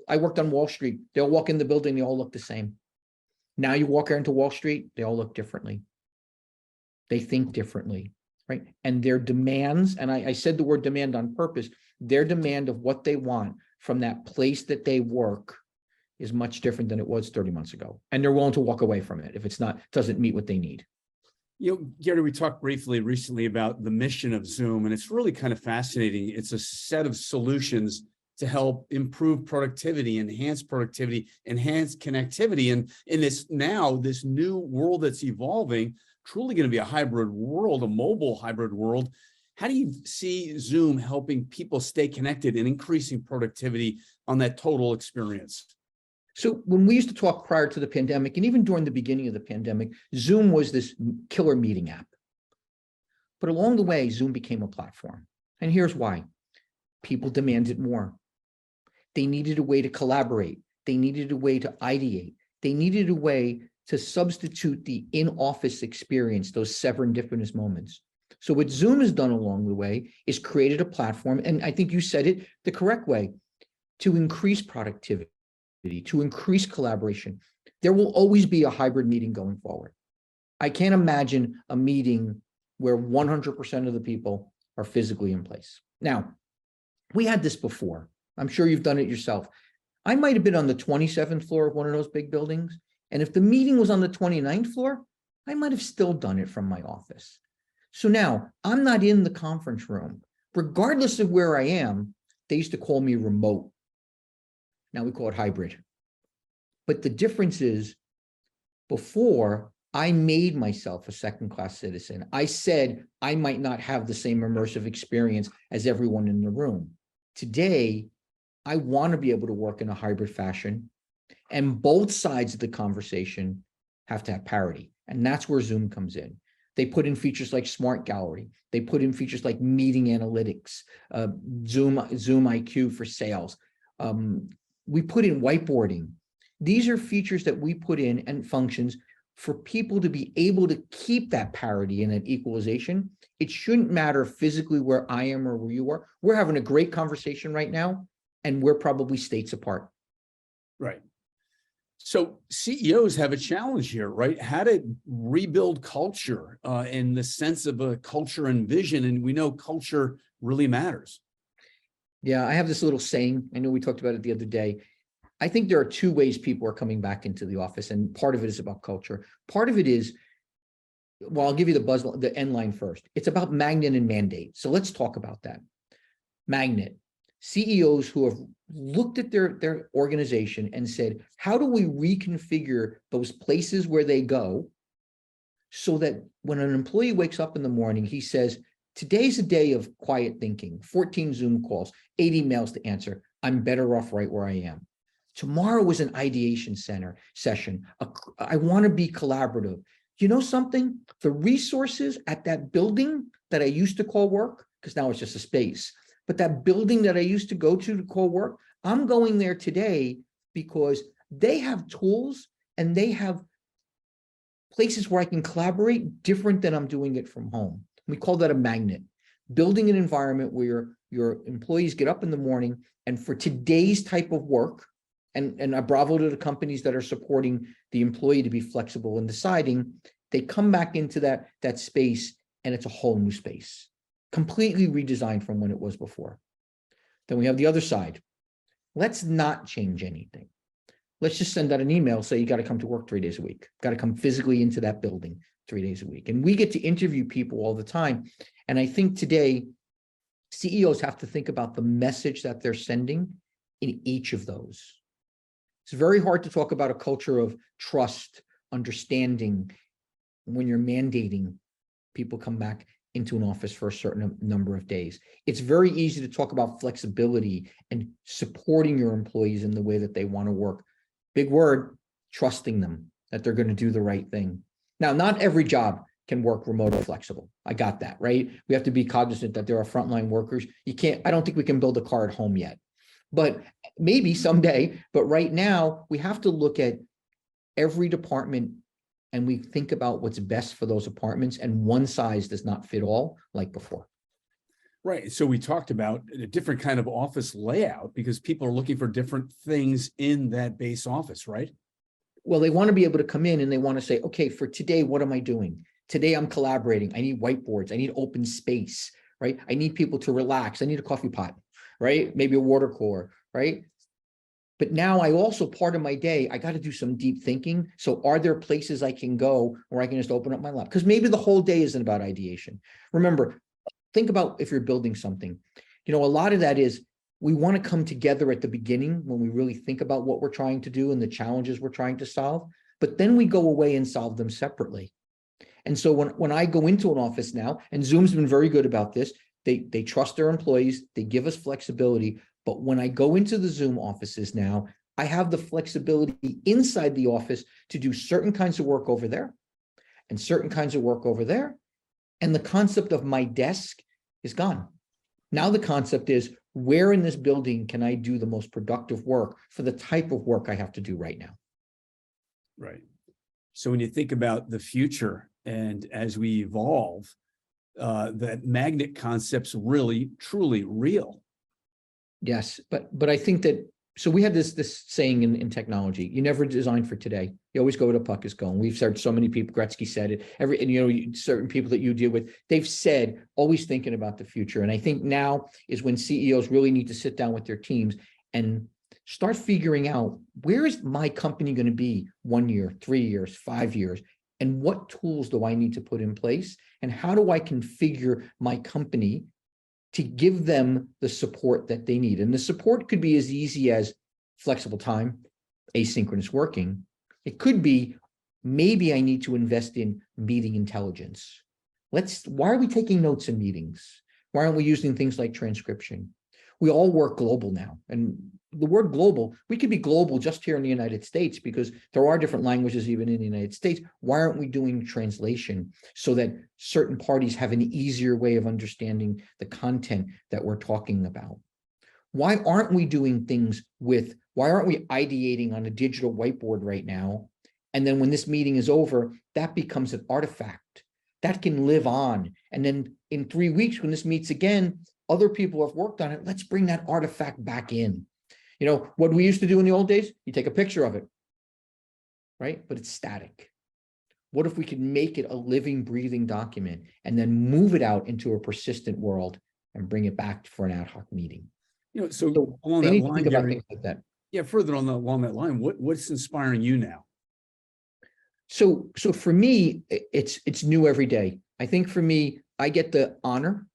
I worked on Wall Street, they'll walk in the building, they all look the same. Now you walk into Wall Street, they all look differently. They think differently, right? And their demands, and I said the word demand on purpose, their demand of what they want from that place that they work is much different than it was 30 months ago. And they're willing to walk away from it if doesn't meet what they need. You know, Garrett, we talked briefly recently about the mission of Zoom, and it's really kind of fascinating. It's a set of solutions to help improve productivity, enhance connectivity. And in this new world that's evolving, truly going to be a hybrid world, a mobile hybrid world. How do you see Zoom helping people stay connected and increasing productivity on that total experience? So when we used to talk prior to the pandemic, and even during the beginning of the pandemic, Zoom was this killer meeting app. But along the way, Zoom became a platform. And here's why. People demanded more. They needed a way to collaborate. They needed a way to ideate. They needed a way to substitute the in-office experience, those serendipitous moments. So what Zoom has done along the way is created a platform, and I think you said it the correct way, to increase productivity, to increase collaboration. There will always be a hybrid meeting going forward. I can't imagine a meeting where 100% of the people are physically in place. Now, we had this before. I'm sure you've done it yourself. I might have been on the 27th floor of one of those big buildings, and if the meeting was on the 29th floor, I might have still done it from my office. So now I'm not in the conference room. Regardless of where I am, they used to call me remote. Now we call it hybrid. But the difference is, before, I made myself a second-class citizen. I said I might not have the same immersive experience as everyone in the room. Today, I want to be able to work in a hybrid fashion, and both sides of the conversation have to have parity. And that's where Zoom comes in. They put in features like Smart Gallery. They put in features like meeting analytics, Zoom IQ for sales. We put in whiteboarding. These are features that we put in and functions for people to be able to keep that parity and that equalization. It shouldn't matter physically where I am or where you are. We're having a great conversation right now, and we're probably states apart. Right. So CEOs have a challenge here, right? How to rebuild culture in the sense of a culture and vision. And we know culture really matters. Yeah, I have this little saying. I know we talked about it the other day. I think there are two ways people are coming back into the office, and part of it is about culture. Part of it is, well, I'll give you the end line first. It's about magnet and mandate. So let's talk about that. Magnet. CEOs who have looked at their organization and said, how do we reconfigure those places where they go so that when an employee wakes up in the morning, he says, today's a day of quiet thinking, 14 Zoom calls, 8 emails to answer. I'm better off right where I am. Tomorrow is an ideation session. I want to be collaborative. You know something? The resources at that building that I used to call work, because now it's just a space, but that building that I used to go to call work, I'm going there today because they have tools and they have places where I can collaborate different than I'm doing it from home. We call that a magnet. Building an environment where your employees get up in the morning, and for today's type of work, and a bravo to the companies that are supporting the employee to be flexible in deciding, they come back into that space, and it's a whole new space, completely redesigned from when it was before. Then we have the other side. Let's not change anything. Let's just send out an email, say you got to come to work 3 days a week, got to come physically into that building 3 days a week. And we get to interview people all the time. And I think today, CEOs have to think about the message that they're sending in each of those. It's very hard to talk about a culture of trust, understanding, when you're mandating people come back. into an office for a certain number of days. It's very easy to talk about flexibility and supporting your employees in the way that they want to work. Big word, trusting them that they're going to do the right thing. Now, not every job can work remote or flexible. I got that, right? We have to be cognizant that there are frontline workers. I don't think we can build a car at home yet, but maybe someday. But right now, we have to look at every department and we think about what's best for those apartments, and one size does not fit all like before. Right. So we talked about a different kind of office layout because people are looking for different things in that base office, right? Well, they want to be able to come in and they want to say, okay, for today, what am I doing? Today, I'm collaborating. I need whiteboards. I need open space, right? I need people to relax. I need a coffee pot, right? Maybe a water cooler, right? But now I also, part of my day, I got to do some deep thinking. So are there places I can go where I can just open up my lap? Because maybe the whole day isn't about ideation. Remember, think about if you're building something. A lot of that is we want to come together at the beginning when we really think about what we're trying to do and the challenges we're trying to solve. But then we go away and solve them separately. And so when I go into an office now, and Zoom's been very good about this, they trust their employees, they give us flexibility. But when I go into the Zoom offices now, I have the flexibility inside the office to do certain kinds of work over there and certain kinds of work over there. And the concept of my desk is gone. Now the concept is, where in this building can I do the most productive work for the type of work I have to do right now? Right. So when you think about the future and as we evolve, that magnet concept's really, truly real. Yes, but I think that, so we had this saying in technology: you never design for today. You always go where the puck is going. We've heard so many people. Gretzky said it. Certain people that you deal with, they've said always thinking about the future. And I think now is when CEOs really need to sit down with their teams and start figuring out, where is my company going to be 1 year, 3 years, 5 years, and what tools do I need to put in place, and how do I configure my company to give them the support that they need. And the support could be as easy as flexible time, asynchronous working. It could be, maybe I need to invest in meeting intelligence. Why are we taking notes in meetings? Why aren't we using things like transcription? We all work global now. And the word global, we could be global just here in the United States because there are different languages even in the United States. Why aren't we doing translation so that certain parties have an easier way of understanding the content that we're talking about? Why aren't we doing things why aren't we ideating on a digital whiteboard right now? And then when this meeting is over, that becomes an artifact that can live on. And then in 3 weeks, when this meets again, other people have worked on it. Let's bring that artifact back in. What we used to do in the old days, you take a picture of it, right? But it's static. What if we could make it a living, breathing document and then move it out into a persistent world and bring it back for an ad hoc meeting? So along they that need to line, think about Gary, things like that. yeah, further along that line, what's inspiring you now? So for me, it's new every day. I think for me, I get the honor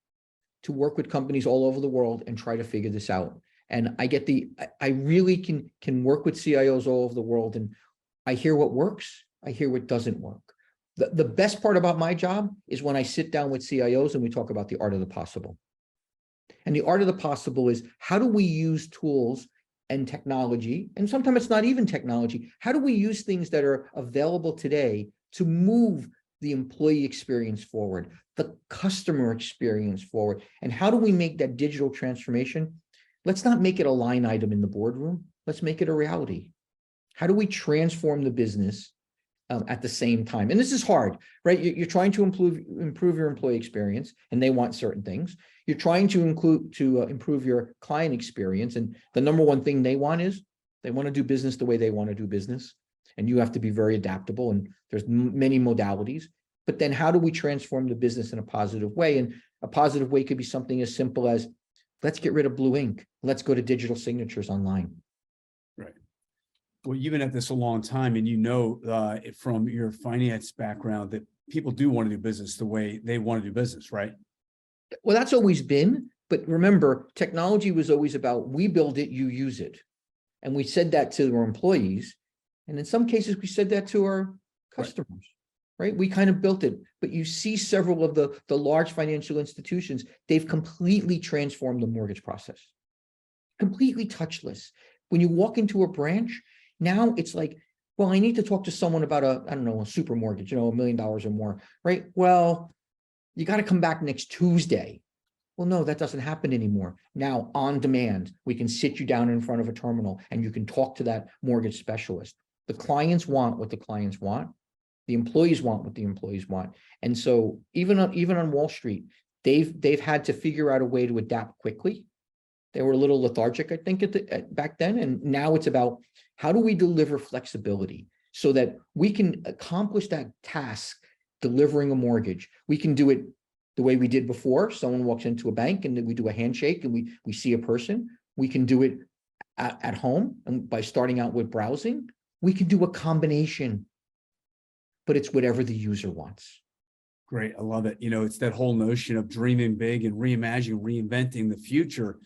to work with companies all over the world and try to figure this out. And I really can work with CIOs all over the world, and I hear what works, I hear what doesn't work. The best part about my job is when I sit down with CIOs and we talk about the art of the possible. And the art of the possible is, how do we use tools and technology, and sometimes it's not even technology, how do we use things that are available today to move the employee experience forward, the customer experience forward, and how do we make that digital transformation? Let's not make it a line item in the boardroom. Let's make it a reality. How do we transform the business at the same time? And this is hard, right? You're trying to improve your employee experience, and they want certain things. You're trying to improve your client experience, and the number one thing they want is they want to do business the way they want to do business. And you have to be very adaptable, and there's many modalities. But then how do we transform the business in a positive way? And a positive way could be something as simple as, let's get rid of blue ink. Let's go to digital signatures online. Right. Well, you've been at this a long time, and from your finance background that people do want to do business the way they want to do business, right? Well, that's always been, but remember, technology was always about, we build it, you use it. And we said that to our employees. And in some cases, we said that to our customers, right? We kind of built it, but you see several of the large financial institutions, they've completely transformed the mortgage process, completely touchless. When you walk into a branch, now it's like, well, I need to talk to someone about a super mortgage, $1 million or more, right? Well, you got to come back next Tuesday. Well, no, that doesn't happen anymore. Now, on demand, we can sit you down in front of a terminal and you can talk to that mortgage specialist. The clients want what the clients want. The employees want what the employees want. And so even on Wall Street, they've had to figure out a way to adapt quickly. They were a little lethargic, I think, back then. And now it's about how do we deliver flexibility so that we can accomplish that task, delivering a mortgage. We can do it the way we did before. Someone walks into a bank and then we do a handshake and we see a person. We can do it at home and by starting out with browsing. We can do a combination, but it's whatever the user wants. Great. I love it. It's that whole notion of dreaming big and reimagining, reinventing the future.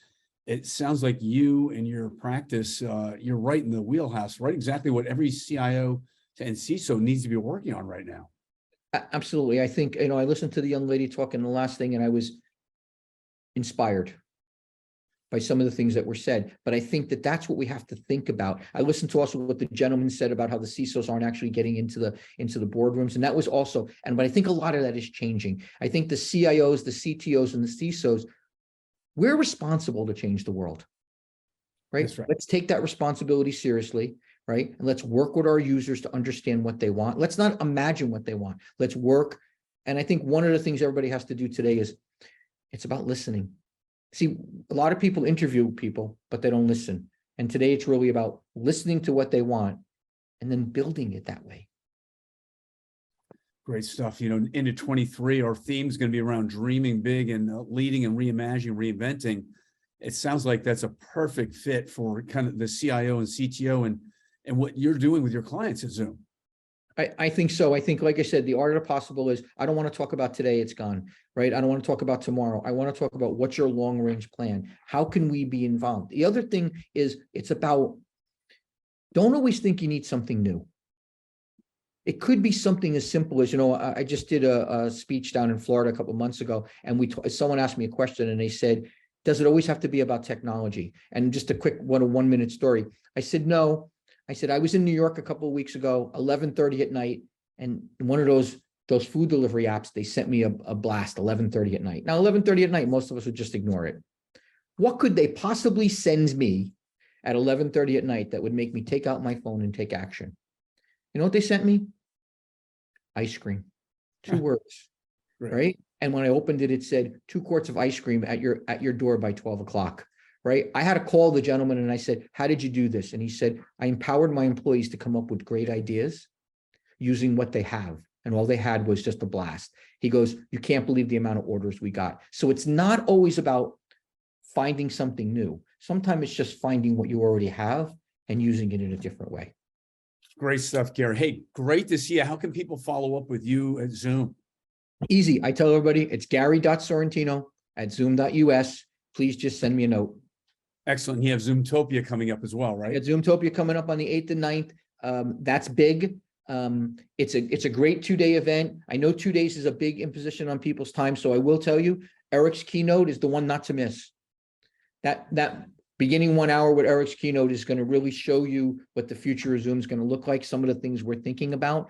It sounds like you and your practice, you're right in the wheelhouse, right? Exactly what every CIO and CISO needs to be working on right now. Absolutely. I think, I listened to the young lady talking the last thing and I was inspired by some of the things that were said, but I think that that's what we have to think about. I listened to also what the gentleman said about how the CISOs aren't actually getting into the boardrooms. And that was also, but I think a lot of that is changing. I think the CIOs, the CTOs, and the CISOs, we're responsible to change the world, right? That's right. Let's take that responsibility seriously, right? And let's work with our users to understand what they want. Let's not imagine what they want. Let's work. And I think one of the things everybody has to do today is it's about listening. See, a lot of people interview people, but they don't listen. And today it's really about listening to what they want and then building it that way. Great stuff. Into 23, our theme is going to be around dreaming big and leading and reimagining, reinventing. It sounds like that's a perfect fit for kind of the CIO and CTO and what you're doing with your clients at Zoom. I think so. I think, like I said, the art of the possible is I don't want to talk about today, it's gone, right? I don't want to talk about tomorrow. I want to talk about what's your long range plan? How can we be involved? The other thing is it's about, don't always think you need something new. It could be something as simple as, I just did a speech down in Florida a couple of months ago, and someone asked me a question and they said, does it always have to be about technology? And just a quick 1 minute story. I said, no. I said, I was in New York a couple of weeks ago, 11:30 at night, and one of those food delivery apps, they sent me a blast, 11:30 at night. Now, 11:30 at night, most of us would just ignore it. What could they possibly send me at 11:30 at night that would make me take out my phone and take action? You know what they sent me? Ice cream. 2 words, right? And when I opened it, it said 2 quarts of ice cream at your door by 12 o'clock. Right? I had to call the gentleman and I said, how did you do this? And he said, I empowered my employees to come up with great ideas using what they have. And all they had was just a blast. He goes, you can't believe the amount of orders we got. So it's not always about finding something new. Sometimes it's just finding what you already have and using it in a different way. Great stuff, Garrett. Hey, great to see you. How can people follow up with you at Zoom? Easy. I tell everybody it's gary.sorrentino@zoom.us. Please just send me a note. Excellent. You have Zoomtopia coming up as well, right? At Zoomtopia coming up on the 8th and 9th. That's big. It's a great 2-day event. I know 2 days is a big imposition on people's time. So I will tell you, Eric's keynote is the one not to miss. That beginning 1 hour with Eric's keynote is going to really show you what the future of Zoom is going to look like. Some of the things we're thinking about.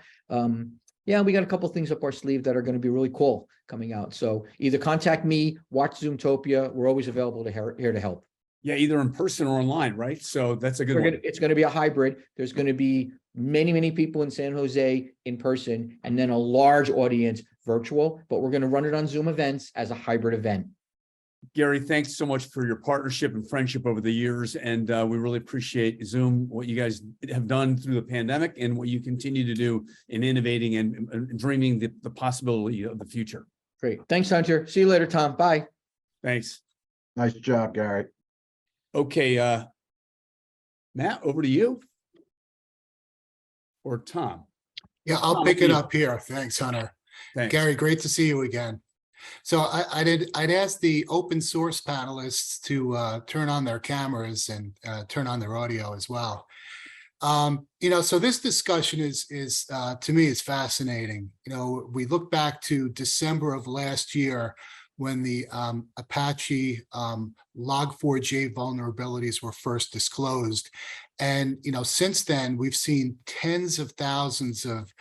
Yeah, we got a couple of things up our sleeve that are going to be really cool coming out. So either contact me, watch Zoomtopia. We're always available here to help. Yeah, either in person or online, right? So that's a good one. It's going to be a hybrid. There's going to be many people in San Jose in person, and then a large audience virtual, but we're going to run it on Zoom events as a hybrid event. Gary, thanks so much for your partnership and friendship over the years. And we really appreciate Zoom, what you guys have done through the pandemic and what you continue to do in innovating and dreaming the possibility of the future. Great. Thanks, Hunter. See you later, Tom. Bye. Thanks. Nice job, Garrett. Okay, Matt, over to you. Or Tom. Yeah, I'll pick it up here. Thanks, Hunter. Thanks. Gary, great to see you again. So I'd asked the open source panelists to turn on their cameras and turn on their audio as well. So this discussion is to me is fascinating. We look back to December of last year when the Apache Log4j vulnerabilities were first disclosed. And, since then, we've seen tens of thousands of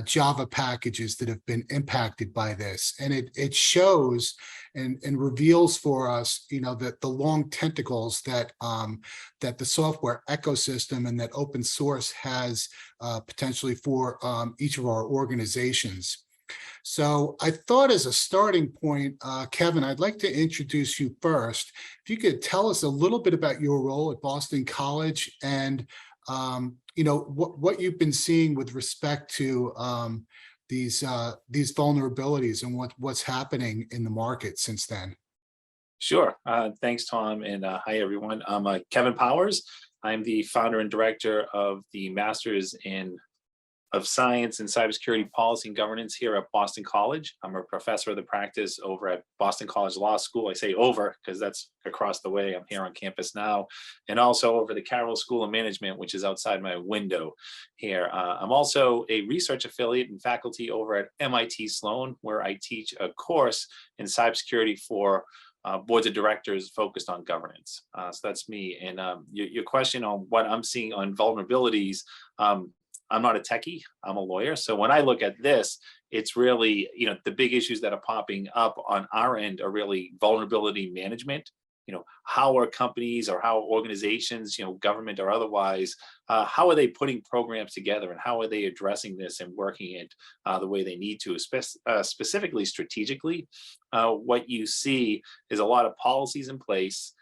Java packages that have been impacted by this. And it shows and reveals for us, that the long tentacles that that the software ecosystem and that open source has potentially for each of our organizations. So I thought as a starting point, Kevin, I'd like to introduce you first. If you could tell us a little bit about your role at Boston College and what you've been seeing with respect to these vulnerabilities and what's happening in the market since then. Sure. Thanks, Tom. And hi, everyone. I'm Kevin Powers. I'm the founder and director of the Masters of Science in Cybersecurity Policy and Governance here at Boston College. I'm a professor of the practice over at Boston College Law School. I say over because that's across the way. I'm here on campus now. And also over the Carroll School of Management, which is outside my window here. I'm also a research affiliate and faculty over at MIT Sloan, where I teach a course in cybersecurity for boards of directors focused on governance. So that's me. And your question on what I'm seeing on vulnerabilities, I'm not a techie, I'm a lawyer. So when I look at this, it's really, the big issues that are popping up on our end are really vulnerability management. How are companies or how organizations, government or otherwise, how are they putting programs together and how are they addressing this and working it the way they need to, specifically strategically? What you see is a lot of policies in place.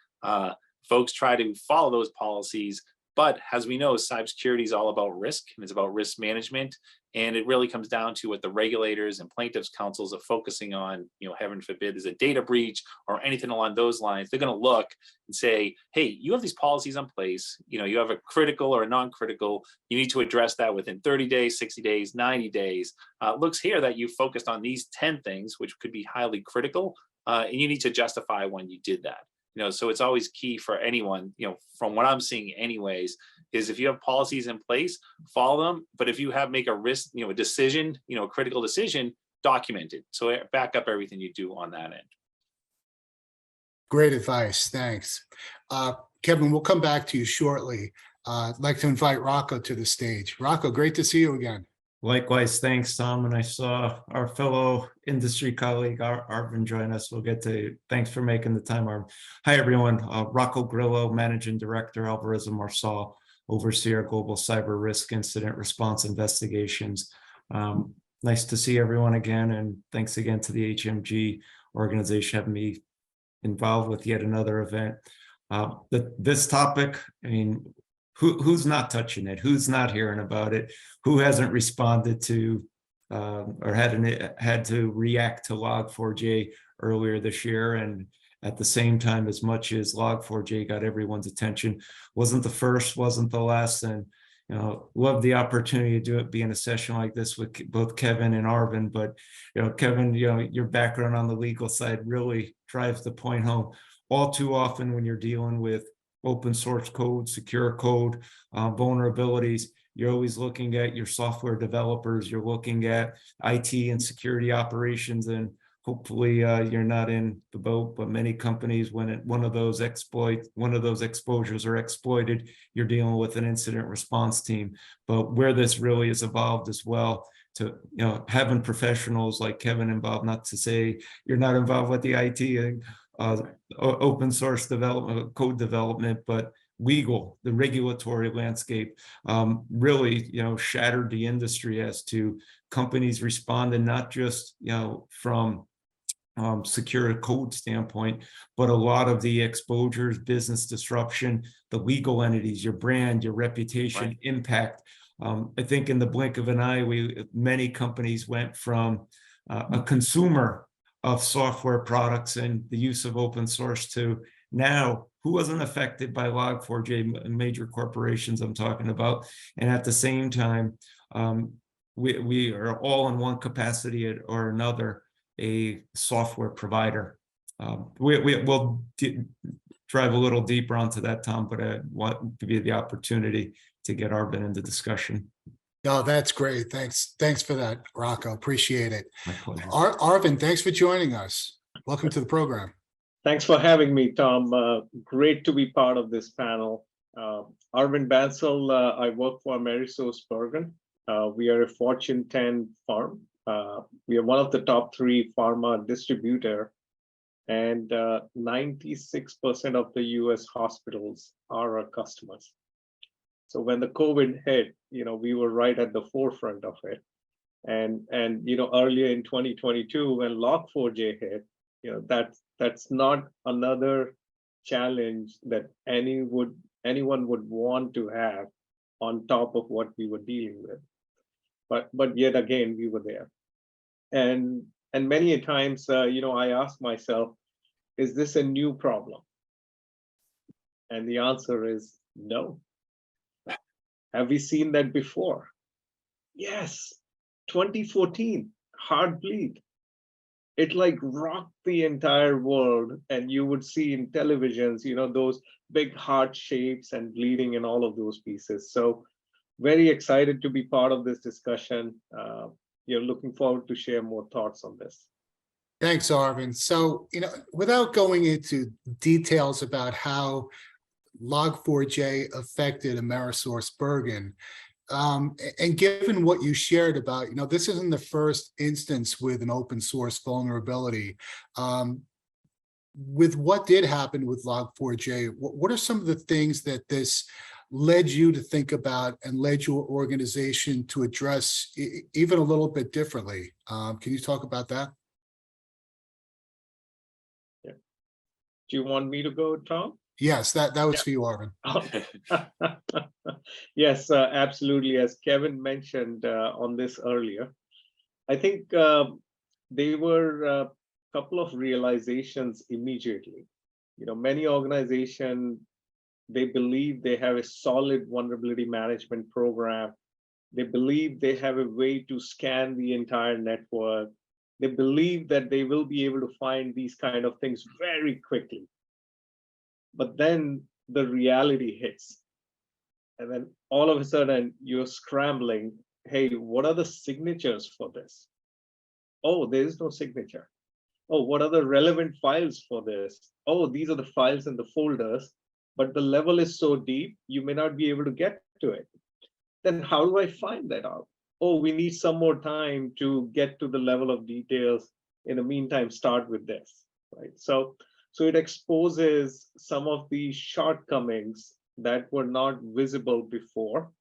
Folks try to follow those policies, but as we know, cybersecurity is all about risk and it's about risk management. And it really comes down to what the regulators and plaintiffs' counsels are focusing on, heaven forbid there's a data breach or anything along those lines. They're going to look and say, hey, you have these policies in place. You have a critical or a non-critical. You need to address that within 30 days, 60 days, 90 days. Looks here that you focused on these 10 things, which could be highly critical. And you need to justify when you did that. So it's always key for anyone, from what I'm seeing anyways, is if you have policies in place, follow them. But if you make a risk, a decision, a critical decision, document it. So back up everything you do on that end. Great advice. Thanks. Kevin, we'll come back to you shortly. I'd like to invite Rocco to the stage. Rocco, great to see you again. Likewise, thanks, Tom. And I saw our fellow industry colleague, Arvin, join us. We'll get to, thanks for making the time, Arvin. Hi, everyone. Rocco Grillo, Managing Director, Alvarez & Marsal, oversee our global cyber risk incident response investigations. Nice to see everyone again. And thanks again to the HMG organization having me involved with yet another event. This topic, who's not touching it? Who's not hearing about it? Who hasn't responded to or had to react to Log4j earlier this year? And at the same time, as much as Log4j got everyone's attention, wasn't the first, wasn't the last. And love the opportunity to do it, be in a session like this with both Kevin and Arvin. But Kevin, your background on the legal side really drives the point home. All too often when you're dealing with open source code, secure code, vulnerabilities, you're always looking at your software developers, you're looking at IT and security operations, and hopefully you're not in the boat, but many companies, when one of those exposures are exploited, you're dealing with an incident response team. But where this really has evolved as well, to having professionals like Kevin involved, not to say you're not involved with the IT open source development, code development, but legal, the regulatory landscape really, shattered the industry as to companies responding not just, from secure code standpoint, but a lot of the exposures, business disruption, the legal entities, your brand, your reputation, right, impact. I think in the blink of an eye, many companies went from a consumer of software products and the use of open source to now who wasn't affected by Log4j, major corporations I'm talking about. And at the same time, we are all in one capacity or another a software provider. We'll drive a little deeper onto that, Tom, but I want to give you the opportunity to get Arvin into discussion. No, that's great. Thanks for that, Rocco. Appreciate it. My pleasure. Arvin, thanks for joining us. Welcome to the program. Thanks for having me, Tom. Great to be part of this panel. Arvin Bansal, I work for AmerisourceBergen. We are a Fortune 10 firm. We are one of the top 3 pharma distributor, and 96% of the US hospitals are our customers. So when the COVID hit, we were right at the forefront of it. And earlier in 2022, when Log4j hit, that's not another challenge that anyone would want to have on top of what we were dealing with. But yet again, we were there. And many a times, I ask myself, is this a new problem? And the answer is no. Have we seen that before? Yes, 2014, Heartbleed. It like rocked the entire world, and you would see in televisions, those big heart shapes and bleeding and all of those pieces. So very excited to be part of this discussion. Looking forward to share more thoughts on this. Thanks, Arvin. So, without going into details about how Log4j affected AmerisourceBergen, and given what you shared about, this isn't the first instance with an open source vulnerability. With what did happen with Log4j, what are some of the things that this led you to think about and led your organization to address even a little bit differently? Can you talk about that? Yeah. Do you want me to go, Tom? Yes, that was for you, Arvin. Yes, absolutely. As Kevin mentioned on this earlier, I think there were a couple of realizations immediately. Many organizations, they believe they have a solid vulnerability management program. They believe they have a way to scan the entire network. They believe that they will be able to find these kind of things very quickly. But then the reality hits. And then all of a sudden you're scrambling. Hey, what are the signatures for this? Oh, there is no signature. Oh, what are the relevant files for this? Oh, these are the files in the folders, but the level is so deep, you may not be able to get to it. Then how do I find that out? Oh, we need some more time to get to the level of details. In the meantime, start with this, right? So it exposes some of the shortcomings that were not visible before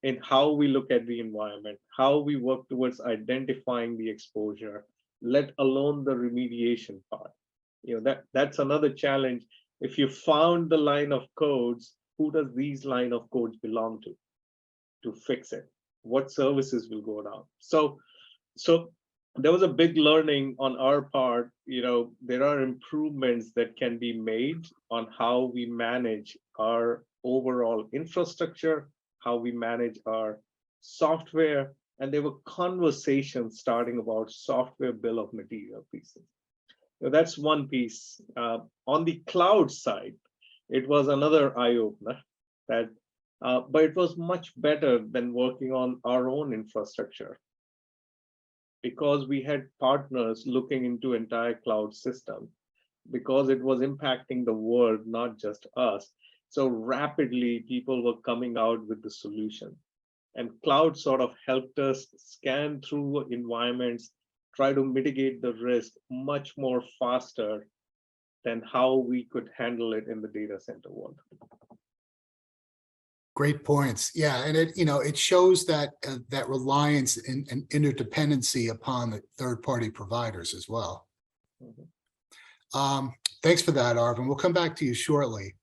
in how we look at the environment, how we work towards identifying the exposure, let alone the remediation part. That's another challenge. If you found the line of codes, who does these line of codes belong to fix it? What services will go down? So there was a big learning on our part. There are improvements that can be made on how we manage our overall infrastructure, how we manage our software, and there were conversations starting about software bill of material pieces. That's one piece. On the cloud side, it was another eye-opener that, but it was much better than working on our own infrastructure, because we had partners looking into entire cloud system, because it was impacting the world, not just us. So rapidly, people were coming out with the solution. And cloud sort of helped us scan through environments, try to mitigate the risk much more faster than how we could handle it in the data center world. Great points. Yeah, and it shows that that reliance and interdependency upon the third-party providers as well. Mm-hmm. Thanks for that, Arvin. We'll come back to you shortly.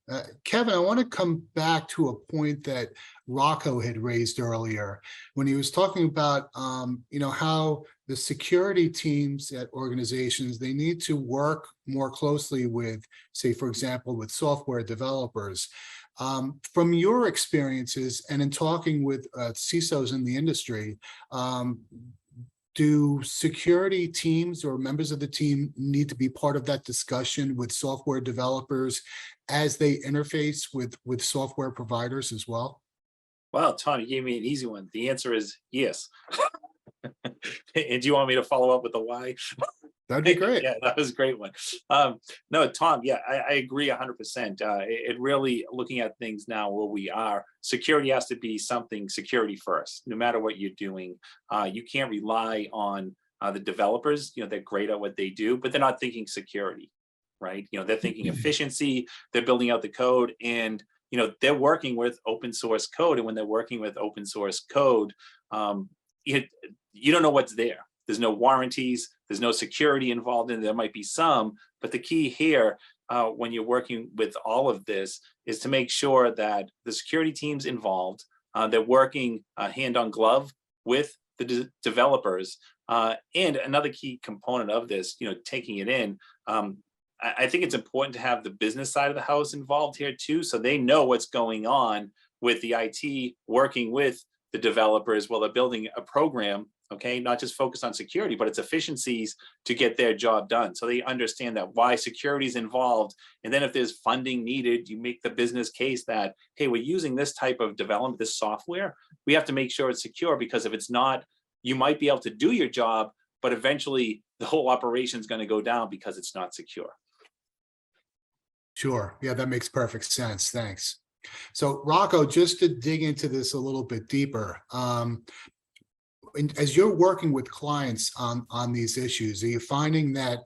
Kevin, I want to come back to a point that Rocco had raised earlier when he was talking about, how the security teams at organizations, they need to work more closely with, say, for example, with software developers. From your experiences and in talking with CISOs in the industry, do security teams or members of the team need to be part of that discussion with software developers as they interface with software providers as well? Well, Tom, you gave me an easy one. The answer is yes. And do you want me to follow up with the why? That'd be great. Yeah, that was a great one. No, Tom, yeah, I agree 100%. It really, looking at things now where we are, security has to be something security first, no matter what you're doing. You can't rely on the developers, they're great at what they do, but they're not thinking security, right? They're thinking efficiency, they're building out the code, and they're working with open source code. And when they're working with open source code, you don't know what's there. There's no warranties, there's no security involved in it. There might be some, but the key here, when you're working with all of this, is to make sure that the security teams involved, they're working hand on glove with the developers. And another key component of this, taking it in, I think it's important to have the business side of the house involved here too, so they know what's going on with the IT, working with the developers while they're building a program, okay, not just focused on security, but it's efficiencies to get their job done. So they understand that why security is involved. And then if there's funding needed, you make the business case that, hey, we're using this type of development, this software, we have to make sure it's secure, because if it's not, you might be able to do your job, but eventually the whole operation is going to go down because it's not secure. Sure. Yeah, that makes perfect sense. Thanks. So Rocco, just to dig into this a little bit deeper, as you're working with clients on these issues, are you finding that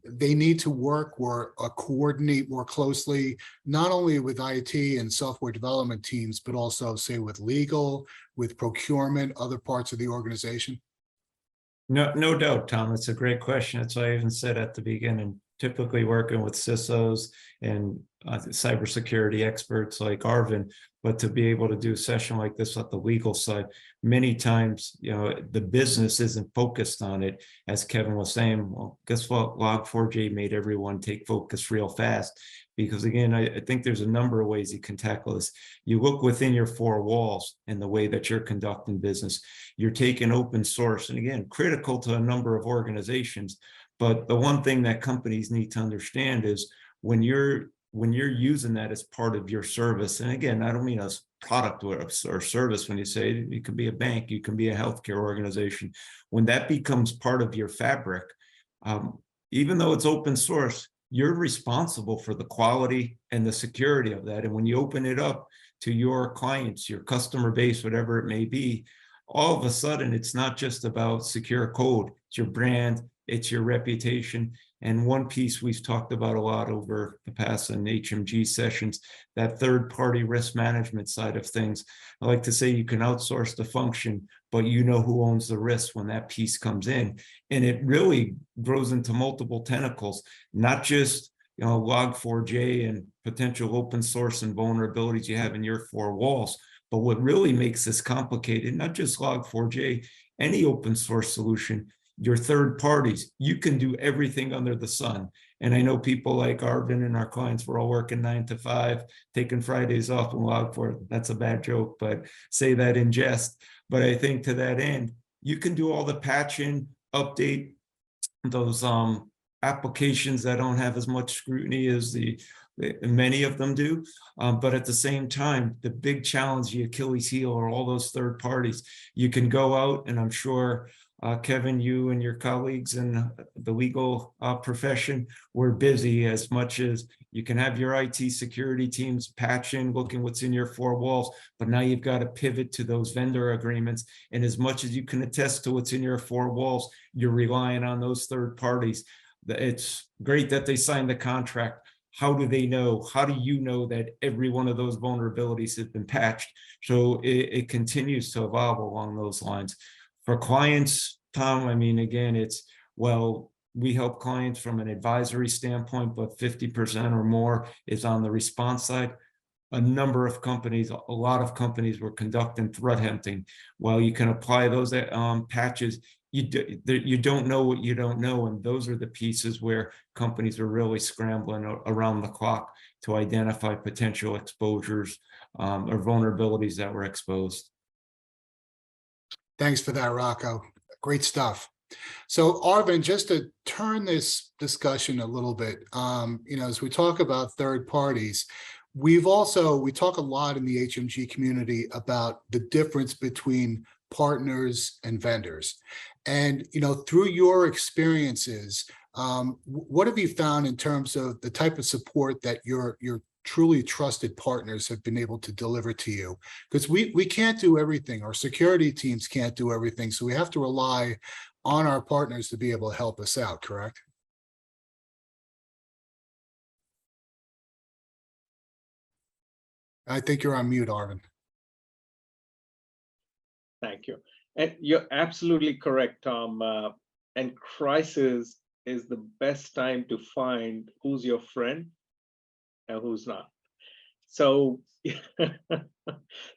they need to work or coordinate more closely, not only with IT and software development teams, but also say with legal, with procurement, other parts of the organization? No doubt, Tom. It's a great question. That's why I even said at the beginning, typically working with CISOs and cybersecurity experts like Arvin, but to be able to do a session like this at the legal side, many times, the business isn't focused on it. As Kevin was saying, well, guess what? Log4j made everyone take focus real fast. Because again, I think there's a number of ways you can tackle this. You look within your four walls and the way that you're conducting business. You're taking open source, and again, critical to a number of organizations. But the one thing that companies need to understand is when you're using that as part of your service, and again, I don't mean as product or service. When you say it could be a bank, you can be a healthcare organization. When that becomes part of your fabric, even though it's open source, you're responsible for the quality and the security of that. And when you open it up to your clients, your customer base, whatever it may be, all of a sudden, it's not just about secure code, it's your brand, it's your reputation. And one piece we've talked about a lot over the past in HMG sessions, that third-party risk management side of things. I like to say you can outsource the function, but you know who owns the risk when that piece comes in. And it really grows into multiple tentacles, not just Log4j and potential open source and vulnerabilities you have in your four walls. But what really makes this complicated, not just Log4j, any open source solution, your third parties, you can do everything under the sun. And I know people like Arvin and our clients were all working 9 to 5, taking Fridays off and Log4. That's a bad joke, but say that in jest. But I think to that end, you can do all the patching, update those applications that don't have as much scrutiny as many of them do. But at the same time, the big challenge, the Achilles heel, are all those third parties. You can go out, and I'm sure Kevin, you and your colleagues in the legal profession were busy as much as you can have your IT security teams patching, looking what's in your four walls, but now you've got to pivot to those vendor agreements. And as much as you can attest to what's in your four walls, you're relying on those third parties. It's great that they signed the contract. How do they know? How do you know that every one of those vulnerabilities has been patched? So it continues to evolve along those lines. For clients, Tom, I mean, again, we help clients from an advisory standpoint, but 50% or more is on the response side. A number of companies, a lot of companies were conducting threat hunting. While you can apply those patches, you don't know what you don't know. And those are the pieces where companies are really scrambling around the clock to identify potential exposures or vulnerabilities that were exposed. Thanks for that, Rocco. Great stuff. So Arvind, just to turn this discussion a little bit, as we talk about third parties, we talk a lot in the HMG community about the difference between partners and vendors. And, through your experiences, what have you found in terms of the type of support that your truly trusted partners have been able to deliver to you? Because we can't do everything. Our security teams can't do everything. So we have to rely on our partners to be able to help us out, correct? I think you're on mute, Arvind. Thank you. And you're absolutely correct, Tom. And crisis is the best time to find who's your friend and who's not. So,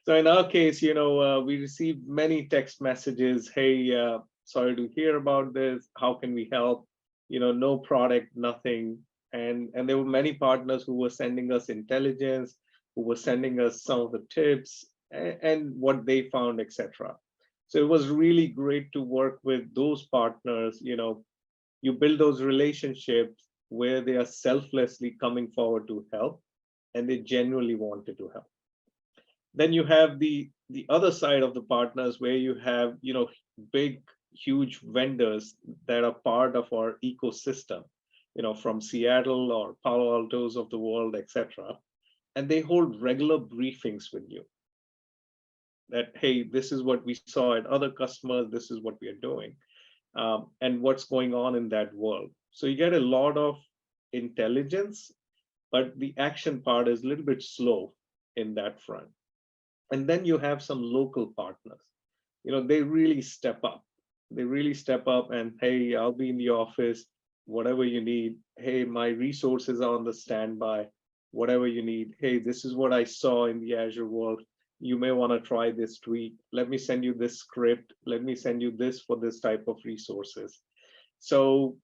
so in our case, we received many text messages. Hey, sorry to hear about this. How can we help? No product, nothing. And there were many partners who were sending us intelligence, who were sending us some of the tips and what they found, etc. So it was really great to work with those partners. You build those relationships where they are selflessly coming forward to help, and they genuinely wanted to help. Then you have the other side of the partners where you have, big, huge vendors that are part of our ecosystem, from Seattle or Palo Altos of the world, etc. And they hold regular briefings with you that, hey, this is what we saw at other customers, this is what we are doing, and what's going on in that world. So you get a lot of intelligence, but the action part is a little bit slow in that front. And then you have some local partners. They really step up. They really step up and, hey, I'll be in the office, whatever you need. Hey, my resources are on the standby, whatever you need. Hey, this is what I saw in the Azure world. You may want to try this tweak. Let me send you this script. Let me send you this for this type of resources. So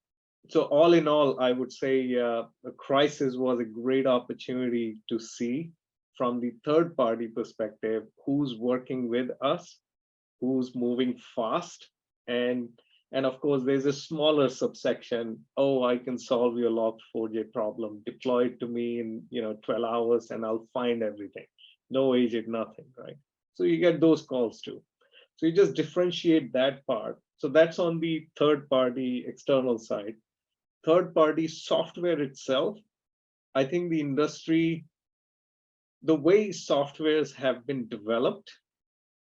all in all, I would say a crisis was a great opportunity to see from the third party perspective who's working with us, who's moving fast, and of course there's a smaller subsection. Oh, I can solve your Log4j problem. Deploy it to me in 12 hours, and I'll find everything. No agent, nothing, right? So you get those calls too. So you just differentiate that part. So that's on the third party external side. Third party software itself, I think the industry, the way softwares have been developed,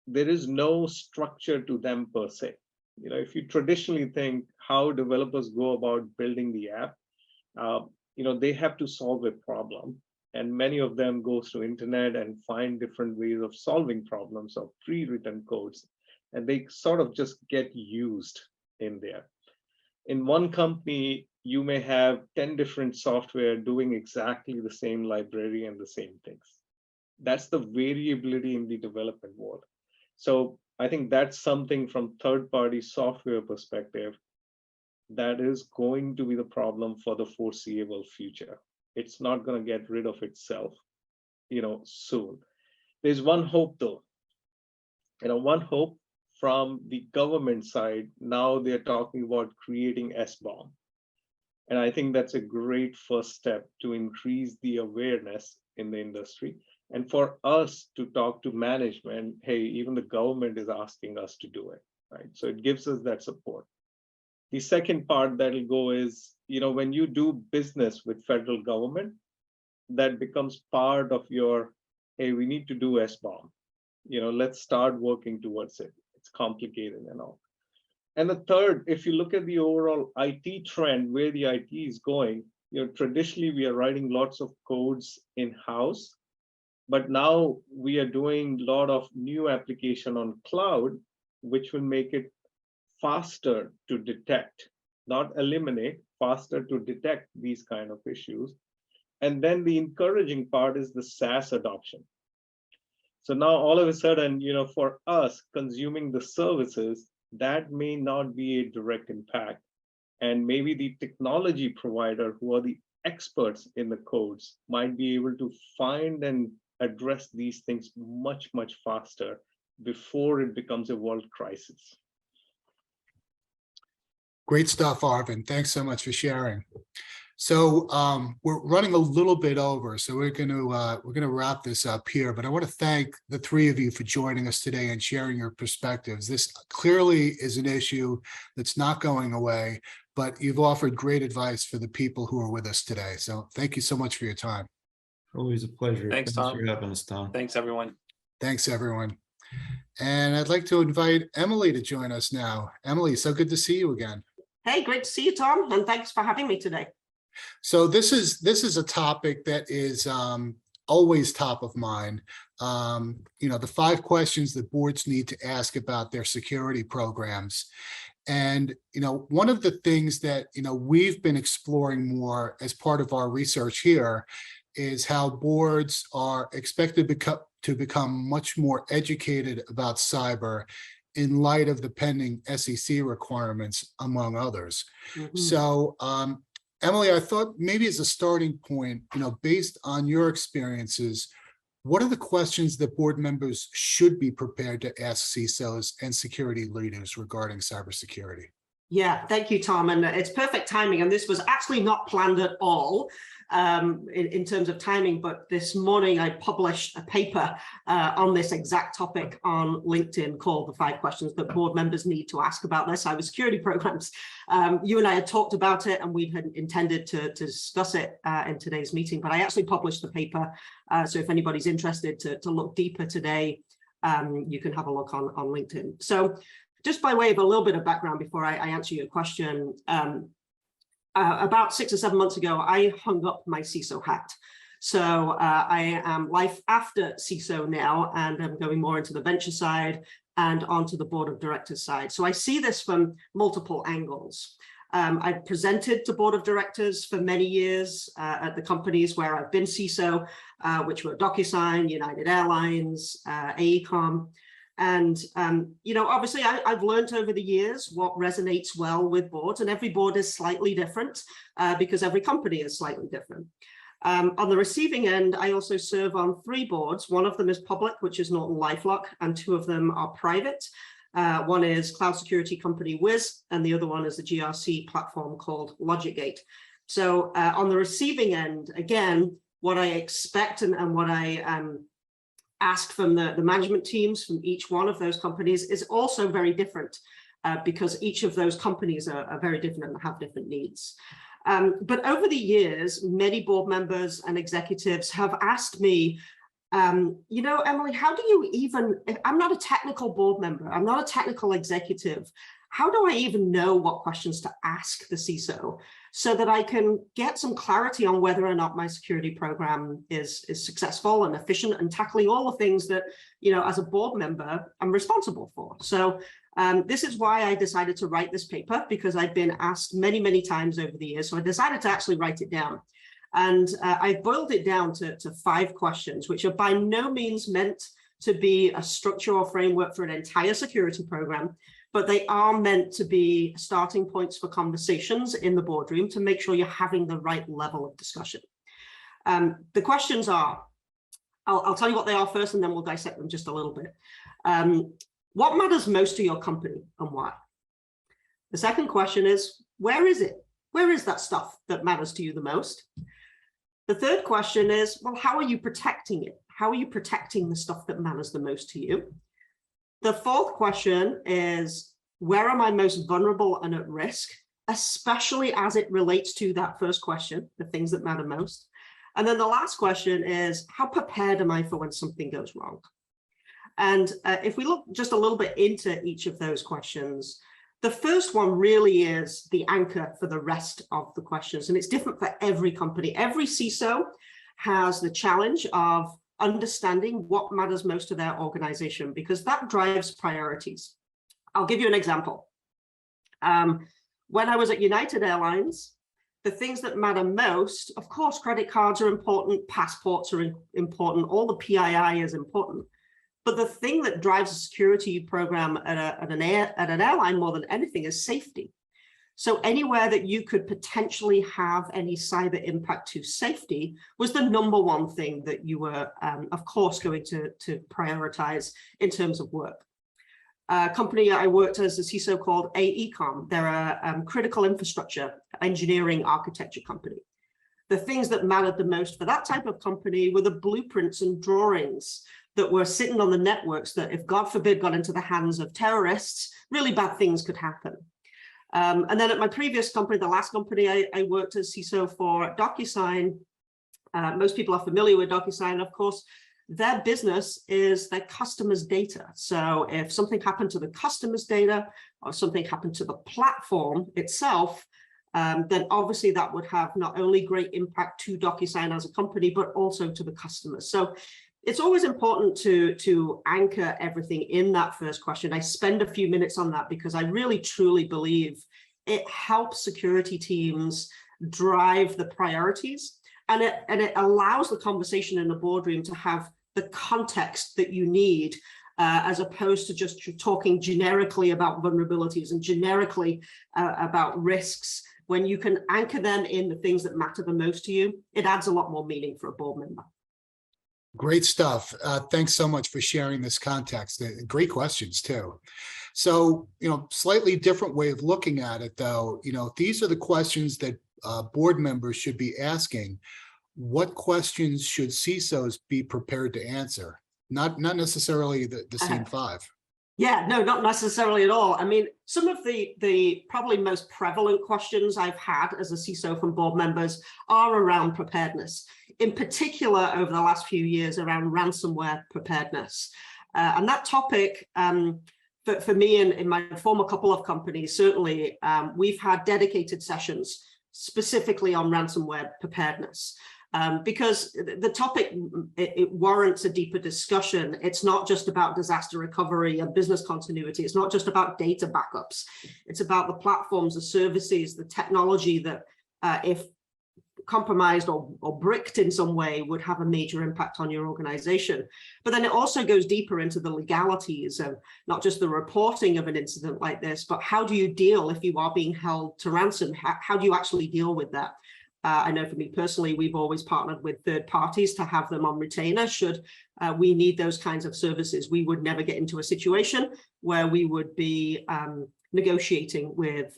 there is no structure to them per se. If you traditionally think how developers go about building the app, they have to solve a problem. And many of them goes to internet and find different ways of solving problems of pre-written codes. And they sort of just get used in there. In one company, you may have 10 different software doing exactly the same library and the same things. That's the variability in the development world. So I think that's something from third-party software perspective that is going to be the problem for the foreseeable future. It's not going to get rid of itself, soon. There's one hope though. One hope from the government side. Now they're talking about creating SBOM. And I think that's a great first step to increase the awareness in the industry. And for us to talk to management, hey, even the government is asking us to do it, right? So it gives us that support. The second part that'll go is, when you do business with federal government, that becomes part of your, hey, we need to do SBOM. Let's start working towards it. It's complicated and all. And the third, if you look at the overall IT trend, where the IT is going, traditionally we are writing lots of codes in-house, but now we are doing a lot of new application on cloud, which will make it faster to detect, not eliminate, faster to detect these kind of issues. And then the encouraging part is the SaaS adoption. So now all of a sudden, for us consuming the services, that may not be a direct impact. And maybe the technology provider, who are the experts in the codes, might be able to find and address these things much, much faster before it becomes a world crisis. Great stuff, Arvin. Thanks so much for sharing. So we're running a little bit over, so we're gonna wrap this up here. But I want to thank the three of you for joining us today and sharing your perspectives. This clearly is an issue that's not going away, but you've offered great advice for the people who are with us today. So thank you so much for your time. Always a pleasure. Thanks, Tom. for having us, Tom. Thanks, everyone. Thanks, everyone. And I'd like to invite Emily to join us now. Emily, so good to see you again. Hey, great to see you, Tom, and thanks for having me today. So this is a topic that is always top of mind. The 5 questions that boards need to ask about their security programs. And, one of the things that, we've been exploring more as part of our research here is how boards are expected to become much more educated about cyber in light of the pending SEC requirements, among others. Mm-hmm. So, Emily, I thought maybe as a starting point, based on your experiences, what are the questions that board members should be prepared to ask CISOs and security leaders regarding cybersecurity? Yeah, thank you, Tom. And it's perfect timing. And this was actually not planned at all in terms of timing. But this morning, I published a paper on this exact topic on LinkedIn called The 5 Questions That Board Members Need to Ask About Their Cybersecurity Programs. You and I had talked about it, and we had intended to discuss it in today's meeting. But I actually published the paper. So if anybody's interested to look deeper today, you can have a look on LinkedIn. So just by way of a little bit of background before I answer your question, about 6 or 7 months ago, I hung up my CISO hat. So I am life after CISO now, and I'm going more into the venture side and onto the board of directors side. So I see this from multiple angles. I've presented to board of directors for many years at the companies where I've been CISO, which were DocuSign, United Airlines, AECOM. And, obviously I've learned over the years what resonates well with boards, and every board is slightly different because every company is slightly different. On the receiving end, I also serve on 3 boards. One of them is public, which is NortonLifeLock, and 2 of them are private. One is cloud security company Wiz, and the other one is the GRC platform called LogicGate. So on the receiving end, again, what I expect and what I ask from the management teams from each one of those companies is also very different because each of those companies are very different and have different needs. But over the years, many board members and executives have asked me, Emily, how do you even, I'm not a technical board member, I'm not a technical executive, how do I even know what questions to ask the CISO so that I can get some clarity on whether or not my security program is successful and efficient and tackling all the things that, as a board member, I'm responsible for. So this is why I decided to write this paper, because I've been asked many, many times over the years. So I decided to actually write it down. And I boiled it down to 5 questions, which are by no means meant to be a structure or framework for an entire security program, but they are meant to be starting points for conversations in the boardroom to make sure you're having the right level of discussion. The questions are, I'll tell you what they are first, and then we'll dissect them just a little bit. What matters most to your company and why? The second question is, where is it? Where is that stuff that matters to you the most? The third question is, well, how are you protecting it? How are you protecting the stuff that matters the most to you? The fourth question is, where am I most vulnerable and at risk, especially as it relates to that first question, the things that matter most? And then the last question is, how prepared am I for when something goes wrong? And if we look just a little bit into each of those questions, the first one really is the anchor for the rest of the questions, and it's different for every company. Every CISO has the challenge of understanding what matters most to their organization, because that drives priorities. I'll give you an example. When I was at United Airlines, the things that matter most, of course, credit cards are important, passports are important, all the PII is important. But the thing that drives a security program at an airline more than anything is safety. So anywhere that you could potentially have any cyber impact to safety was the #1 thing that you were, of course, going to prioritize in terms of work. company I worked as a CISO called AECOM. They're a critical infrastructure engineering architecture company. The things that mattered the most for that type of company were the blueprints and drawings that were sitting on the networks that, if God forbid, got into the hands of terrorists, really bad things could happen. And then at my previous company, the last company I worked as CISO for DocuSign. Most people are familiar with DocuSign, of course. Their business is their customers' data. So if something happened to the customer's data or something happened to the platform itself, then obviously that would have not only great impact to DocuSign as a company, but also to the customers. So it's always important to anchor everything in that first question. I spend a few minutes on that because I really truly believe it helps security teams drive the priorities, and it allows the conversation in the boardroom to have the context that you need, as opposed to just talking generically about vulnerabilities and generically about risks. When you can anchor them in the things that matter the most to you, it adds a lot more meaning for a board member. Great stuff. Thanks so much for sharing this context. Great questions too. So, slightly different way of looking at it though, these are the questions that board members should be asking. What questions should CISOs be prepared to answer? Not necessarily the same five. Yeah, no, not necessarily at all. I mean, some of the probably most prevalent questions I've had as a CISO from board members are around preparedness, in particular over the last few years around ransomware preparedness. And that topic, for me in my former couple of companies, certainly we've had dedicated sessions specifically on ransomware preparedness. Because the topic, it warrants a deeper discussion. It's not just about disaster recovery and business continuity. It's not just about data backups. It's about the platforms, the services, the technology that if compromised or bricked in some way would have a major impact on your organization. But then it also goes deeper into the legalities of not just the reporting of an incident like this, but how do you deal if you are being held to ransom? How do you actually deal with that? I know for me personally, we've always partnered with third parties to have them on retainer should we need those kinds of services. We would never get into a situation where we would be negotiating with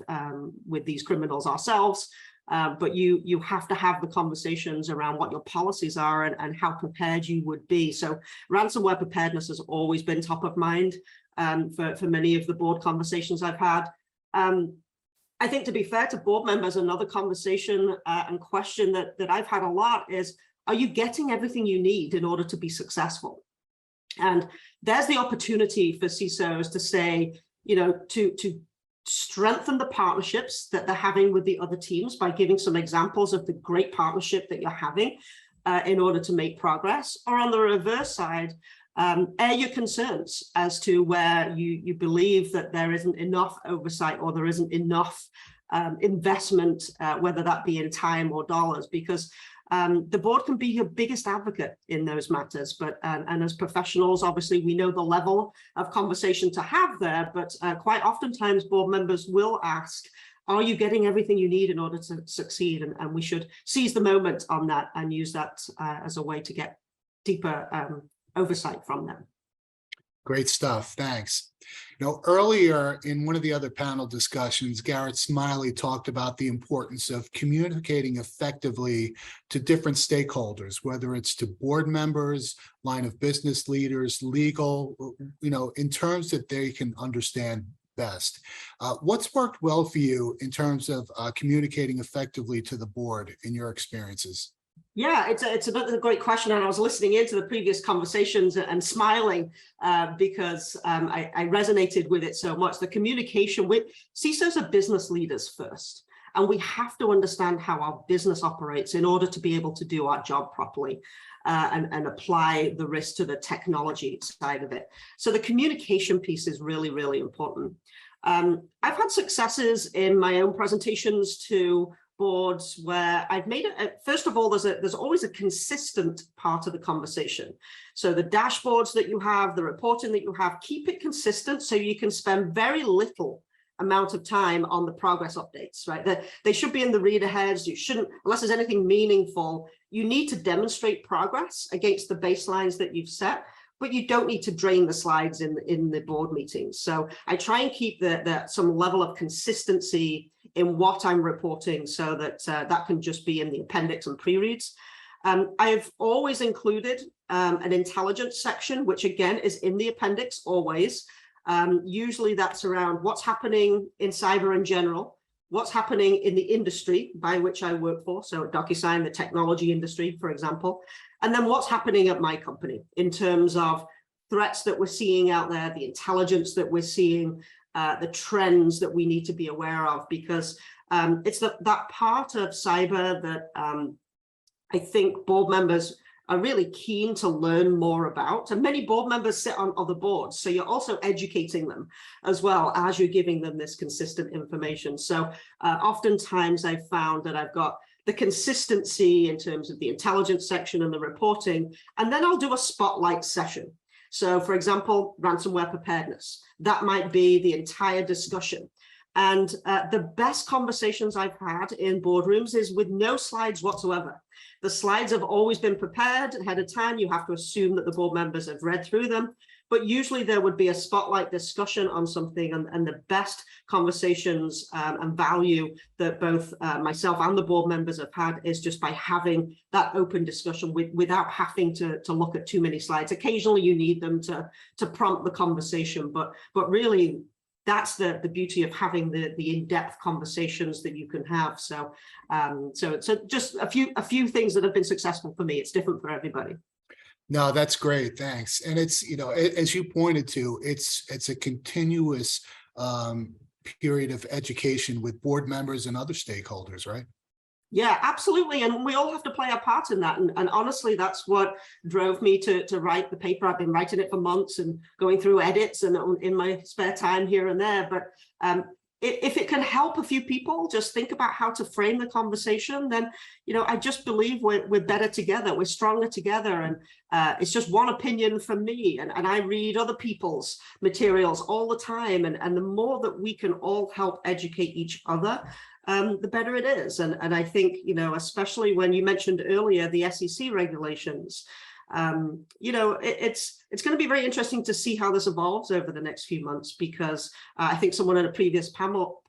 these criminals ourselves. But you have to have the conversations around what your policies are and how prepared you would be. So ransomware preparedness has always been top of mind for many of the board conversations I've had. I think, to be fair to board members, another conversation and question that I've had a lot is, are you getting everything you need in order to be successful? And there's the opportunity for CISOs to say, to strengthen the partnerships that they're having with the other teams by giving some examples of the great partnership that you're having in order to make progress. Or on the reverse side, air your concerns as to where you believe that there isn't enough oversight or there isn't enough investment, whether that be in time or dollars, because the board can be your biggest advocate in those matters. But and as professionals, obviously, we know the level of conversation to have there, but quite oftentimes board members will ask, are you getting everything you need in order to succeed? And we should seize the moment on that and use that as a way to get deeper oversight from them. Great stuff. Thanks. Earlier in one of the other panel discussions, Garrett Smiley talked about the importance of communicating effectively to different stakeholders, whether it's to board members, line of business leaders, legal, in terms that they can understand best. What's worked well for you in terms of communicating effectively to the board in your experiences? Yeah, it's a great question, and I was listening into the previous conversations and smiling because I resonated with it so much. The communication with CISOs are business leaders first, and we have to understand how our business operates in order to be able to do our job properly and apply the risk to the technology side of it. So the communication piece is really, really important. I've had successes in my own presentations to boards where I've made it. First of all, there's always a consistent part of the conversation. So the dashboards that you have, the reporting that you have, keep it consistent so you can spend very little amount of time on the progress updates, right? They should be in the reader heads. You shouldn't, unless there's anything meaningful, you need to demonstrate progress against the baselines that you've set. but you don't need to drain the slides in the board meetings. So I try and keep some level of consistency in what I'm reporting so that that can just be in the appendix and pre-reads. I've always included an intelligence section, which again is in the appendix always. Usually that's around what's happening in cyber in general, what's happening in the industry by which I work for. So at DocuSign, the technology industry, for example, and then what's happening at my company in terms of threats that we're seeing out there, the intelligence that we're seeing, the trends that we need to be aware of, because it's that part of cyber that I think board members are really keen to learn more about. And many board members sit on other boards, so you're also educating them as well as you're giving them this consistent information. So oftentimes I've found that I've got the consistency in terms of the intelligence section and the reporting, and then I'll do a spotlight session. So for example, ransomware preparedness, that might be the entire discussion. And the best conversations I've had in boardrooms is with no slides whatsoever. The slides have always been prepared ahead of time. You have to assume that the board members have read through them, but usually there would be a spotlight discussion on something, and the best conversations and value that both myself and the board members have had is just by having that open discussion without having to look at too many slides. Occasionally you need them to prompt the conversation, but really that's the beauty of having the in-depth conversations that you can have. So so just a few things that have been successful for me. It's different for everybody. No, that's great. Thanks. And it's, as you pointed to, it's a continuous period of education with board members and other stakeholders, right? Yeah, absolutely. And we all have to play our part in that. And honestly, that's what drove me to write the paper. I've been writing it for months and going through edits and in my spare time here and there. But if it can help a few people just think about how to frame the conversation, then, I just believe we're better together. We're stronger together. And it's just one opinion from me. And I read other people's materials all the time. And the more that we can all help educate each other, the better it is. And I think, especially when you mentioned earlier the SEC regulations, it's going to be very interesting to see how this evolves over the next few months, because I think someone in a previous panel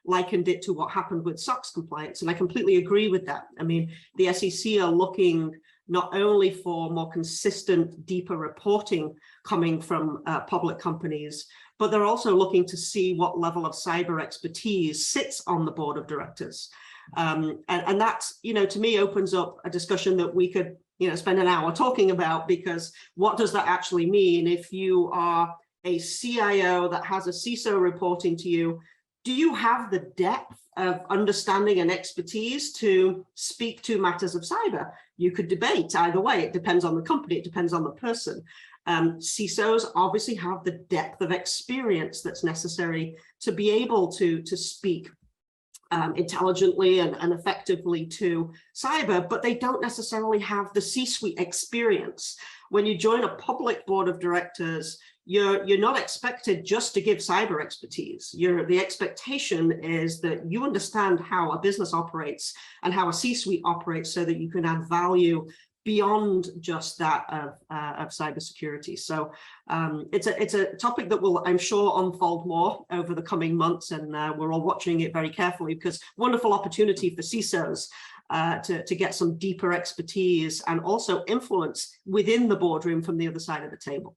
likened it to what happened with SOX compliance. And I completely agree with that. I mean, the SEC are looking not only for more consistent, deeper reporting coming from public companies, but they're also looking to see what level of cyber expertise sits on the board of directors. And that's, to me, opens up a discussion that we could, spend an hour talking about, because what does that actually mean? If you are a CIO that has a CISO reporting to you, do you have the depth of understanding and expertise to speak to matters of cyber? You could debate either way. It depends on the company. It depends on the person. CISOs obviously have the depth of experience that's necessary to be able to speak intelligently and effectively to cyber, but they don't necessarily have the C-suite experience. When you join a public board of directors, you're not expected just to give cyber expertise. The expectation is that you understand how a business operates and how a C-suite operates, so that you can add value beyond just that of cybersecurity. So it's a topic that will, I'm sure, unfold more over the coming months, and we're all watching it very carefully, because wonderful opportunity for CISOs to get some deeper expertise and also influence within the boardroom from the other side of the table.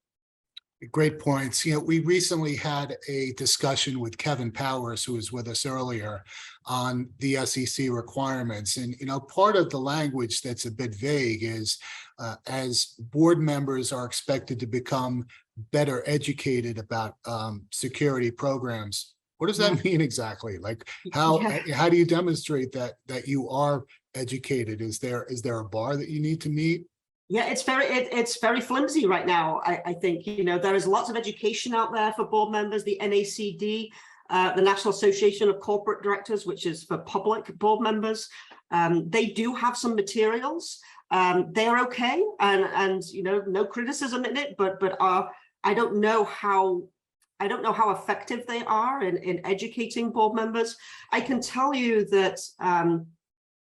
Great points. We recently had a discussion with Kevin Powers, who was with us earlier, on the SEC requirements. And, part of the language that's a bit vague is as board members are expected to become better educated about security programs. What does that mean exactly? Like, how do you demonstrate that you are educated? Is there a bar that you need to meet? Yeah, it's very flimsy right now. I think, there is lots of education out there for board members. The NACD, the National Association of Corporate Directors, which is for public board members, they do have some materials. They're okay, and no criticism in it, but I don't know how effective they are in educating board members. I can tell you that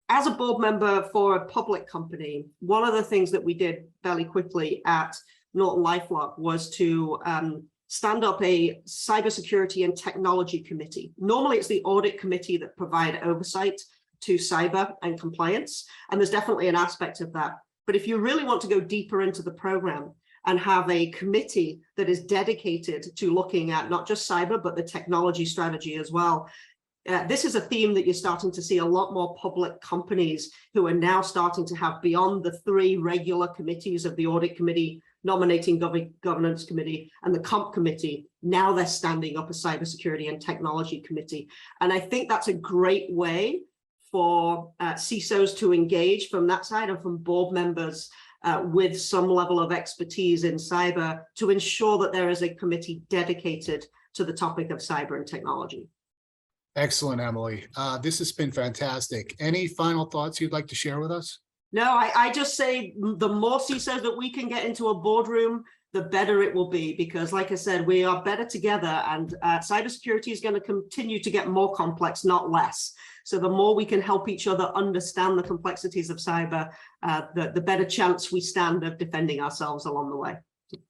as a board member for a public company, one of the things that we did fairly quickly at NortonLifeLock was to stand up a cybersecurity and technology committee. Normally, it's the audit committee that provide oversight to cyber and compliance, and there's definitely an aspect of that. But if you really want to go deeper into the program and have a committee that is dedicated to looking at not just cyber, but the technology strategy as well, this is a theme that you're starting to see a lot more public companies who are now starting to have beyond the 3 regular committees of the audit committee, nominating governance committee, and the comp committee. Now they're standing up a cybersecurity and technology committee. And I think that's a great way for CISOs to engage from that side and from board members with some level of expertise in cyber to ensure that there is a committee dedicated to the topic of cyber and technology. Excellent, Emily. This has been fantastic. Any final thoughts you'd like to share with us? No, I just say the more CISOs that we can get into a boardroom, the better it will be, because like I said, we are better together, and cybersecurity is going to continue to get more complex, not less. So the more we can help each other understand the complexities of cyber, the better chance we stand of defending ourselves along the way.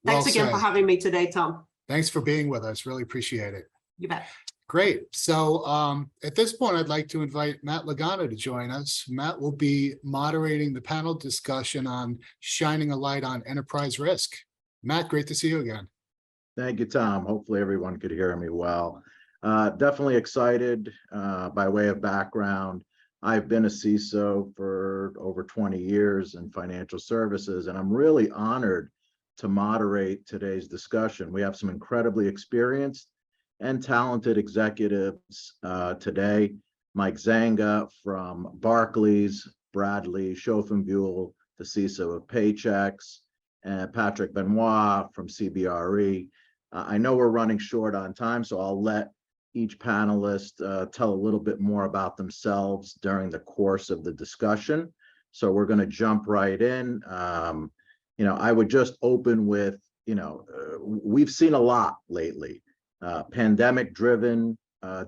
Thanks again for having me today, Tom. Thanks for being with us. Really appreciate it. You bet. Great. So at this point, I'd like to invite Matt Lagano to join us. Matt will be moderating the panel discussion on shining a light on enterprise risk. Matt, great to see you again. Thank you, Tom. Hopefully everyone could hear me well. Definitely excited. By way of background, I've been a CISO for over 20 years in financial services, and I'm really honored to moderate today's discussion. We have some incredibly experienced and talented executives today. Mike Zanga from Barclays, Bradley Schoffenbuhl, the CISO of Paychex, and Patrick Benoit from CBRE. I know we're running short on time, so I'll let each panelist tell a little bit more about themselves during the course of the discussion. So we're going to jump right in. I would just open with, we've seen a lot lately. Pandemic-driven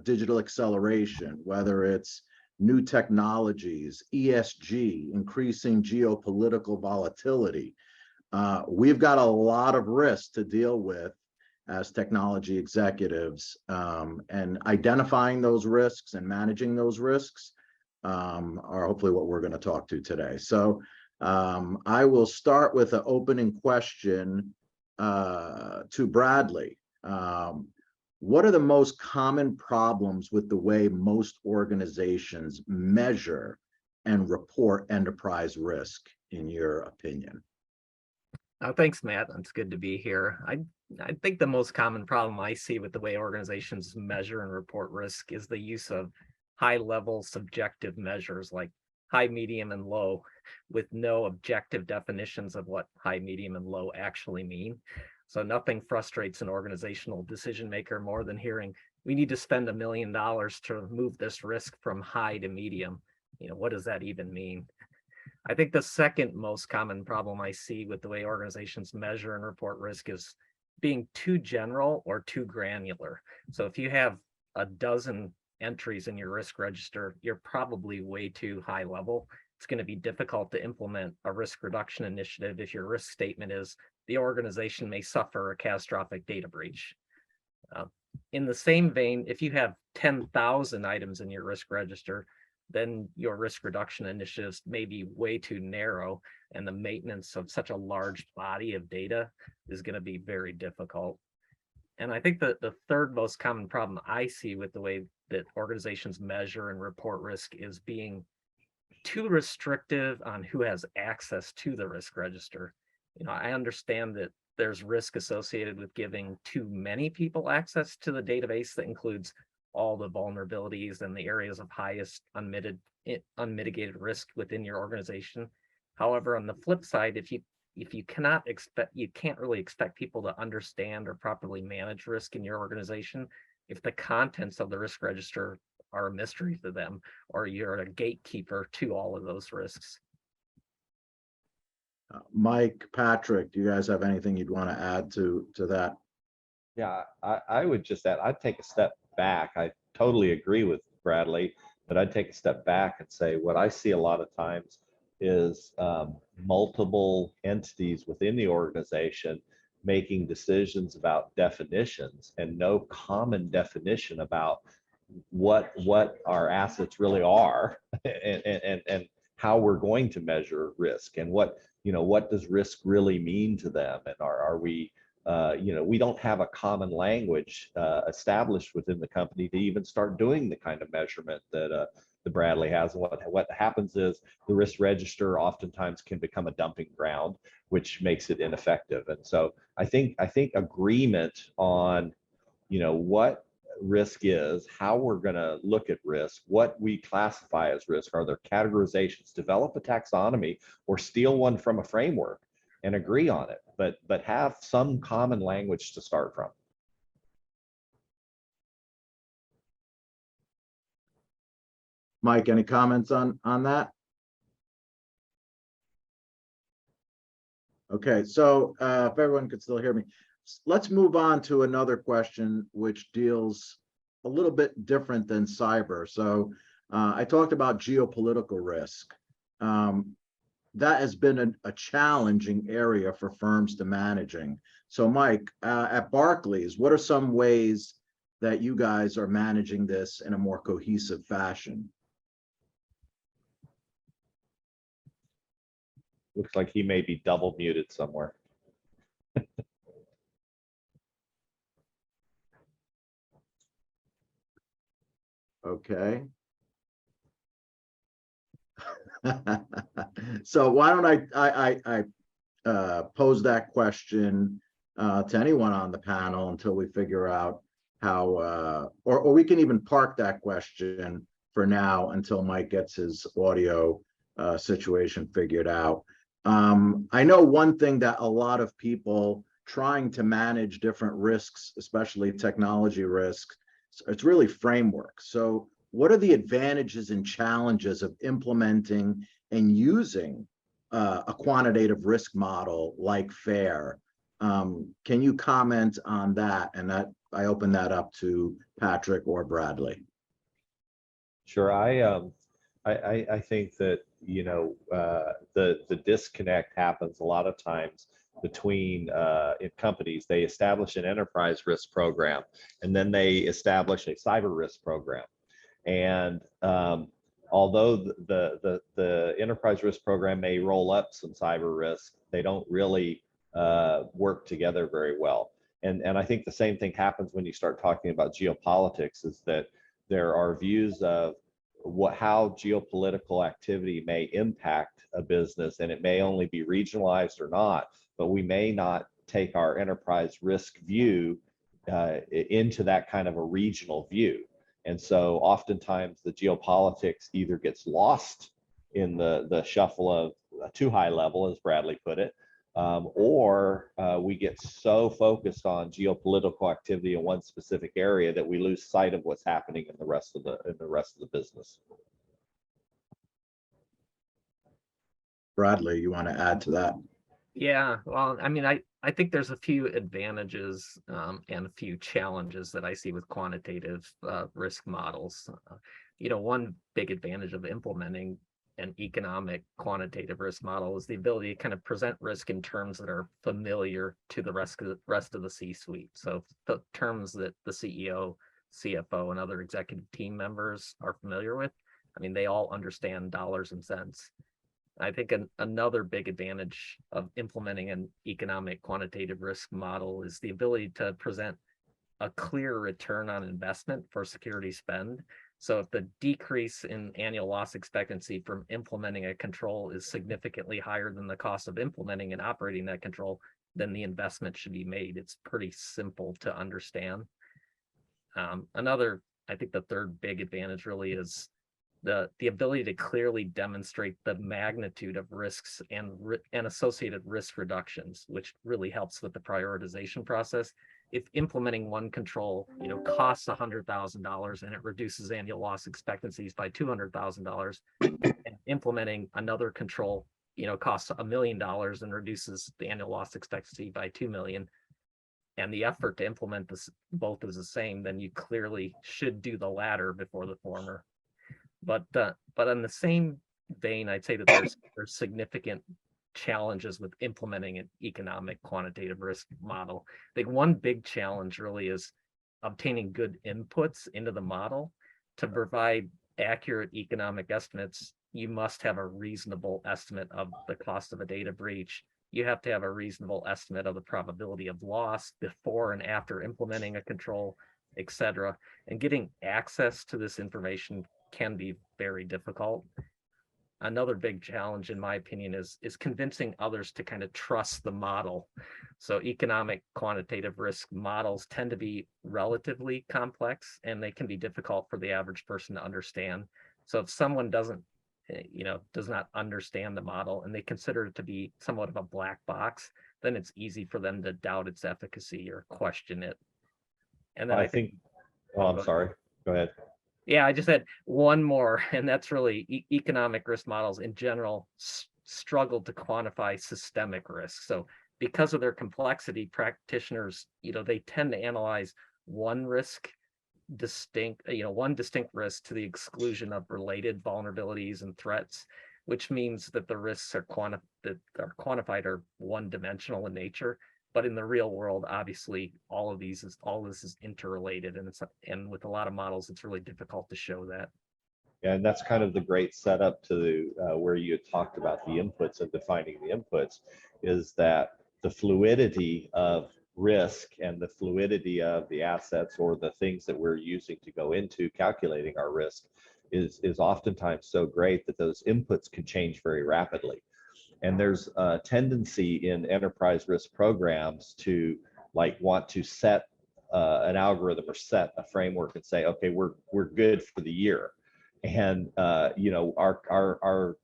digital acceleration, whether it's new technologies, ESG, increasing geopolitical volatility. We've got a lot of risks to deal with as technology executives, and identifying those risks and managing those risks are hopefully what we're going to talk to today. So I will start with an opening question to Bradley. What are the most common problems with the way most organizations measure and report enterprise risk, in your opinion? Thanks, Matt. It's good to be here. I think the most common problem I see with the way organizations measure and report risk is the use of high-level subjective measures like high, medium, and low, with no objective definitions of what high, medium, and low actually mean. So nothing frustrates an organizational decision maker more than hearing, we need to spend $1 million to move this risk from high to medium. What does that even mean? I think the second most common problem I see with the way organizations measure and report risk is being too general or too granular. So if you have a dozen entries in your risk register, you're probably way too high level. It's going to be difficult to implement a risk reduction initiative if your risk statement is the organization may suffer a catastrophic data breach. In the same vein, if you have 10,000 items in your risk register, then your risk reduction initiatives may be way too narrow, and the maintenance of such a large body of data is going to be very difficult. And I think that the third most common problem I see with the way that organizations measure and report risk is being too restrictive on who has access to the risk register. I understand that there's risk associated with giving too many people access to the database that includes all the vulnerabilities and the areas of highest unmitigated risk within your organization. However, on the flip side, if you can't really expect people to understand or properly manage risk in your organization if the contents of the risk register are a mystery to them, or you're a gatekeeper to all of those risks. Mike, Patrick, do you guys have anything you'd want to add to that? Yeah, I would just add, I'd take a step back. I totally agree with Bradley. But I'd take a step back and say what I see a lot of times is multiple entities within the organization making decisions about definitions and no common definition about what our assets really are and how we're going to measure risk and what does risk really mean to them, and are we we don't have a common language established within the company to even start doing the kind of measurement that the Bradley has. And what happens is the risk register oftentimes can become a dumping ground, which makes it ineffective. And so I think agreement on what risk is, how we're going to look at risk, what we classify as risk, are there categorizations, develop a taxonomy or steal one from a framework and agree on it, but have some common language to start from. Mike, any comments on that? Okay, so if everyone could still hear me, let's move on to another question which deals a little bit different than cyber. So I talked about geopolitical risk. That has been a challenging area for firms to managing. So Mike, at Barclays, what are some ways that you guys are managing this in a more cohesive fashion? Looks like he may be double muted somewhere. Okay. So why don't I pose that question to anyone on the panel until we figure out how, or we can even park that question for now until Mike gets his audio situation figured out. I know one thing that a lot of people trying to manage different risks, especially technology risks, it's really framework. So what are the advantages and challenges of implementing and using a quantitative risk model like FAIR? Can you comment on that? And that I open that up to Patrick or Bradley. Sure. I think that the disconnect happens a lot of times between in companies. They establish an enterprise risk program and then they establish a cyber risk program. And although the enterprise risk program may roll up some cyber risk, they don't really work together very well. And I think the same thing happens when you start talking about geopolitics, is that there are views of how geopolitical activity may impact a business, and it may only be regionalized or not, but we may not take our enterprise risk view into that kind of a regional view. And so oftentimes the geopolitics either gets lost in the shuffle of too high level, as Bradley put it, or we get so focused on geopolitical activity in one specific area that we lose sight of what's happening in the rest of the business. Bradley, you want to add to that? Yeah, well, I mean, I think there's a few advantages and a few challenges that I see with quantitative risk models. One big advantage of implementing an economic quantitative risk model is the ability to kind of present risk in terms that are familiar to the rest of the C-suite. So the terms that the CEO, CFO, and other executive team members are familiar with, I mean, they all understand dollars and cents. I think another big advantage of implementing an economic quantitative risk model is the ability to present a clear return on investment for security spend. So if the decrease in annual loss expectancy from implementing a control is significantly higher than the cost of implementing and operating that control, then the investment should be made. It's pretty simple to understand. I think the third big advantage really is the ability to clearly demonstrate the magnitude of risks and associated risk reductions, which really helps with the prioritization process. If implementing one control, costs $100,000 and it reduces annual loss expectancies by $200,000, and implementing another control, costs $1 million and reduces the annual loss expectancy by $2 million, and the effort to implement this both is the same, then you clearly should do the latter before the former. But on the same vein, I'd say that there's significant challenges with implementing an economic quantitative risk model. I think one big challenge really is obtaining good inputs into the model. To provide accurate economic estimates, you must have a reasonable estimate of the cost of a data breach. You have to have a reasonable estimate of the probability of loss before and after implementing a control, etc. And getting access to this information can be very difficult. Another big challenge, in my opinion, is convincing others to kind of trust the model. So economic quantitative risk models tend to be relatively complex, and they can be difficult for the average person to understand. So if someone does not understand the model and they consider it to be somewhat of a black box, then it's easy for them to doubt its efficacy or question it. And then I think, oh, I'm sorry, go ahead. Yeah, I just had one more, and that's really economic risk models in general struggle to quantify systemic risk. So because of their complexity, practitioners, they tend to analyze one distinct risk to the exclusion of related vulnerabilities and threats, which means that the risks that are quantified are one-dimensional in nature. But in the real world, obviously, all this is interrelated, and with a lot of models, it's really difficult to show that. Yeah, and that's kind of the great setup to where you had talked about the inputs and defining the inputs, is that the fluidity of risk and the fluidity of the assets or the things that we're using to go into calculating our risk is oftentimes so great that those inputs can change very rapidly. And there's a tendency in enterprise risk programs to want to set an algorithm or set a framework and say, okay, we're good for the year. And our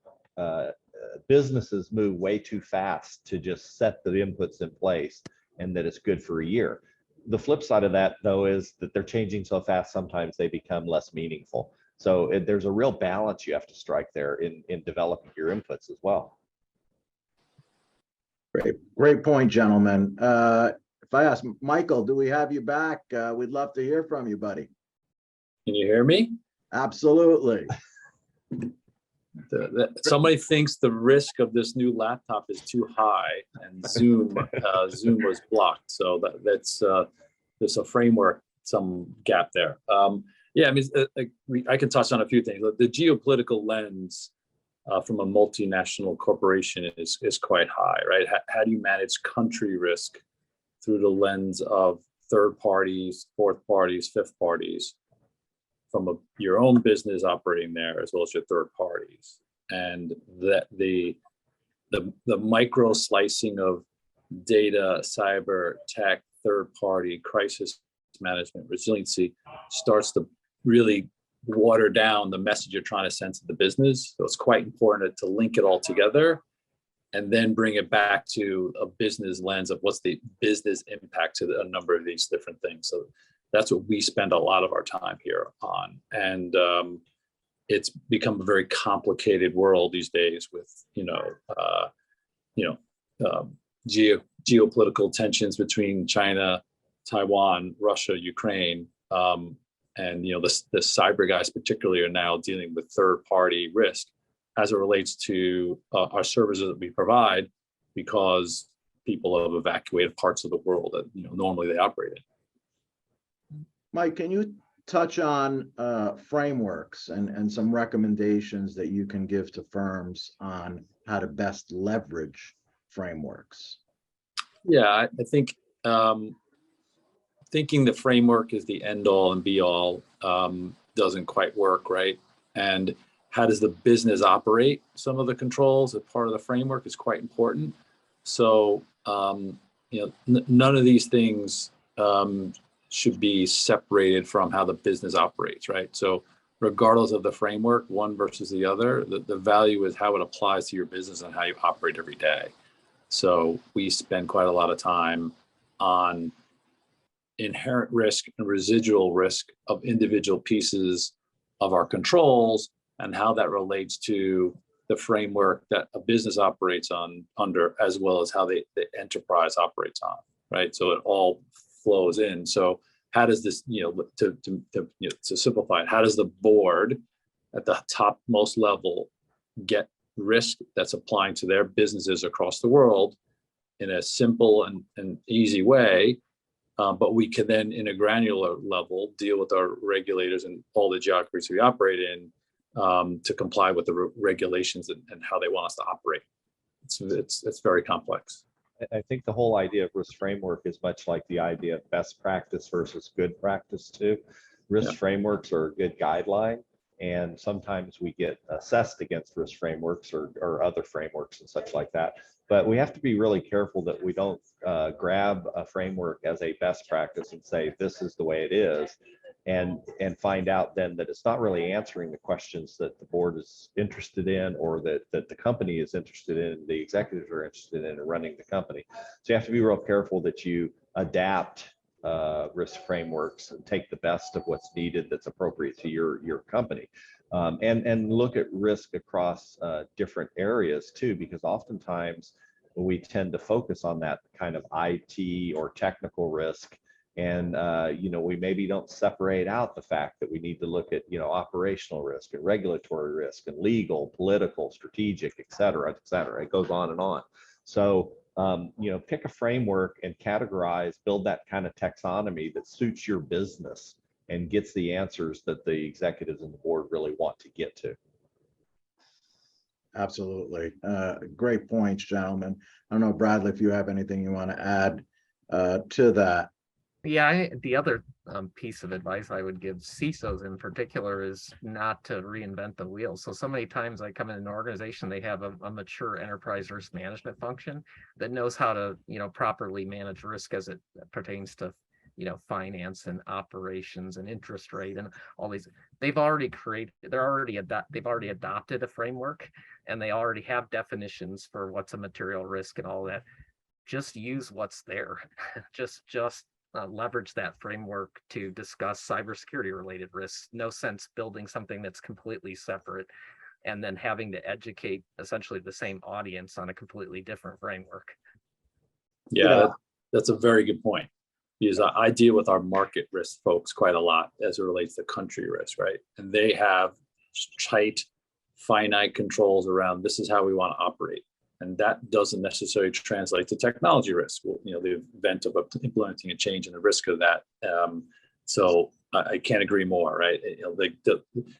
businesses move way too fast to just set the inputs in place and that it's good for a year. The flip side of that, though, is that they're changing so fast, sometimes they become less meaningful. So there's a real balance you have to strike there in developing your inputs as well. Great point, gentlemen. If I ask Michael, do we have you back? We'd love to hear from you, buddy. Can you hear me? Absolutely. Somebody thinks the risk of this new laptop is too high, and Zoom was blocked. So that's there's a framework, some gap there. Yeah, I mean, I can touch on a few things. The geopolitical lens from a multinational corporation is quite high, right? How do you manage country risk through the lens of third parties, fourth parties, fifth parties, from your own business operating there as well as your third parties, and that the micro slicing of data, cyber, tech, third party, crisis management, resiliency starts to really water down the message you're trying to send to the business. So it's quite important to link it all together and then bring it back to a business lens of what's the business impact to a number of these different things. So that's what we spend a lot of our time here on. And it's become a very complicated world these days with, geopolitical tensions between China, Taiwan, Russia, Ukraine, and the cyber guys particularly are now dealing with third-party risk as it relates to our services that we provide, because people have evacuated parts of the world that normally they operate in. Mike, can you touch on frameworks and some recommendations that you can give to firms on how to best leverage frameworks? Yeah, I think thinking the framework is the end all and be all doesn't quite work, right? And how does the business operate? Some of the controls as part of the framework is quite important. So, none of these things should be separated from how the business operates, right? So regardless of the framework, one versus the other, the value is how it applies to your business and how you operate every day. So we spend quite a lot of time on inherent risk and residual risk of individual pieces of our controls and how that relates to the framework that a business operates under, as well as how the enterprise operates on, right? So it all flows in. So how does this, to simplify it, how does the board at the topmost level get risk that's applying to their businesses across the world in a simple and easy way. But we can then, in a granular level, deal with our regulators and all the geographies we operate in to comply with the regulations and how they want us to operate. It's very complex. I think the whole idea of risk framework is much like the idea of best practice versus good practice too. Risk frameworks are a good guideline, and sometimes we get assessed against risk frameworks or other frameworks and such like that. But we have to be really careful that we don't grab a framework as a best practice and say, this is the way it is, and find out then that it's not really answering the questions that the board is interested in, or that the company is interested in, the executives are interested in running the company. So you have to be real careful that you adapt risk frameworks and take the best of what's needed that's appropriate to your company. And look at risk across different areas too, because oftentimes we tend to focus on that kind of IT or technical risk. And, we maybe don't separate out the fact that we need to look at, operational risk and regulatory risk and legal, political, strategic, et cetera, et cetera. It goes on and on. So, pick a framework and categorize, build that kind of taxonomy that suits your business and gets the answers that the executives and the board really want to get to. Absolutely. Great points, gentlemen. I don't know, Bradley, if you have anything you want to add to that. Yeah, the other piece of advice I would give CISOs in particular is not to reinvent the wheel. So many times I come in an organization, they have a mature enterprise risk management function that knows how to, properly manage risk as it pertains to, finance and operations and interest rate and all these. They've already adopted a framework, and they already have definitions for what's a material risk and all that. Just use what's there. just leverage that framework to discuss cybersecurity related risks. No sense building something that's completely separate and then having to educate essentially the same audience on a completely different framework. Yeah, that's a very good point. Because I deal with our market risk folks quite a lot as it relates to country risk, right? And they have tight, finite controls around this is how we want to operate. And that doesn't necessarily translate to technology risk. Well, the event of implementing a change and the risk of that. So I can't agree more, right?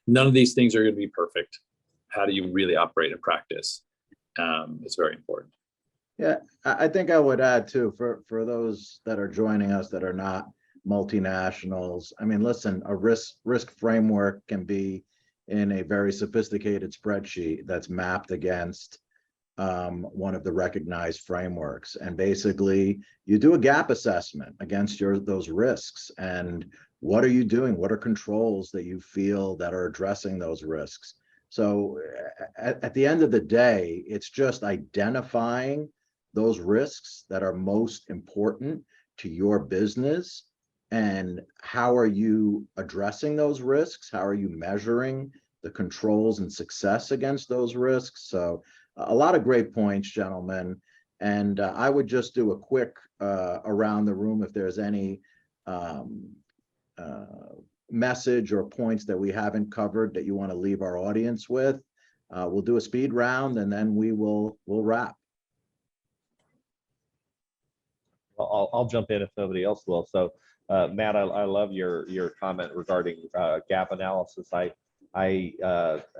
None of these things are going to be perfect. How do you really operate in practice? It's very important. Yeah, I think I would add too, for those that are joining us that are not multinationals. I mean, listen, a risk framework can be in a very sophisticated spreadsheet that's mapped against one of the recognized frameworks, and basically you do a gap assessment against those risks, and what are you doing? What are controls that you feel that are addressing those risks? So at the end of the day, it's just identifying those risks that are most important to your business, and how are you addressing those risks? How are you measuring the controls and success against those risks? So a lot of great points, gentlemen. And I would just do a quick around the room if there's any message or points that we haven't covered that you want to leave our audience with. We'll do a speed round and then we'll wrap. I'll jump in if nobody else will. So Matt, I love your comment regarding gap analysis. I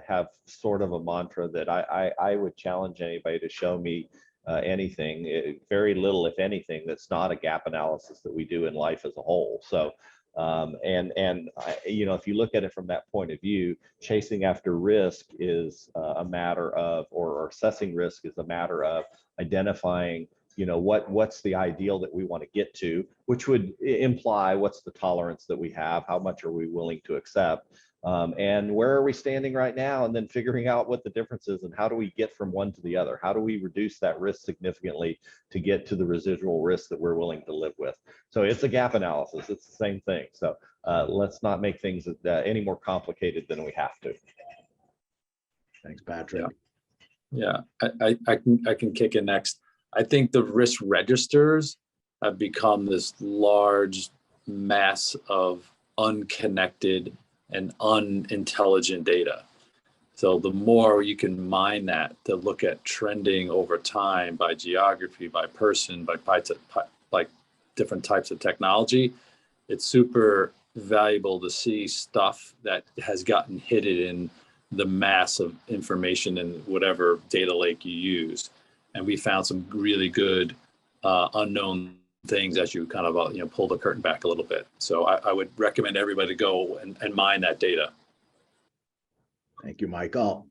have sort of a mantra that I would challenge anybody to show me anything, very little, if anything, that's not a gap analysis that we do in life as a whole. So, if you look at it from that point of view, chasing after risk is a matter of, or assessing risk is a matter of identifying, what's the ideal that we want to get to, which would imply what's the tolerance that we have, how much are we willing to accept, and where are we standing right now, and then figuring out what the difference is and how do we get from one to the other. How do we reduce that risk significantly to get to the residual risk that we're willing to live with? So it's a gap analysis. It's the same thing. So let's not make things any more complicated than we have to. Thanks, Patrick. Yeah, I can kick in next. I think the risk registers have become this large mass of unconnected and unintelligent data. So the more you can mine that to look at trending over time by geography, by person, by like different types of technology, it's super valuable to see stuff that has gotten hidden in the mass of information in whatever data lake you use. And we found some really good unknown things as you kind of pull the curtain back a little bit. So I would recommend everybody to go and mine that data. Thank you, Michael.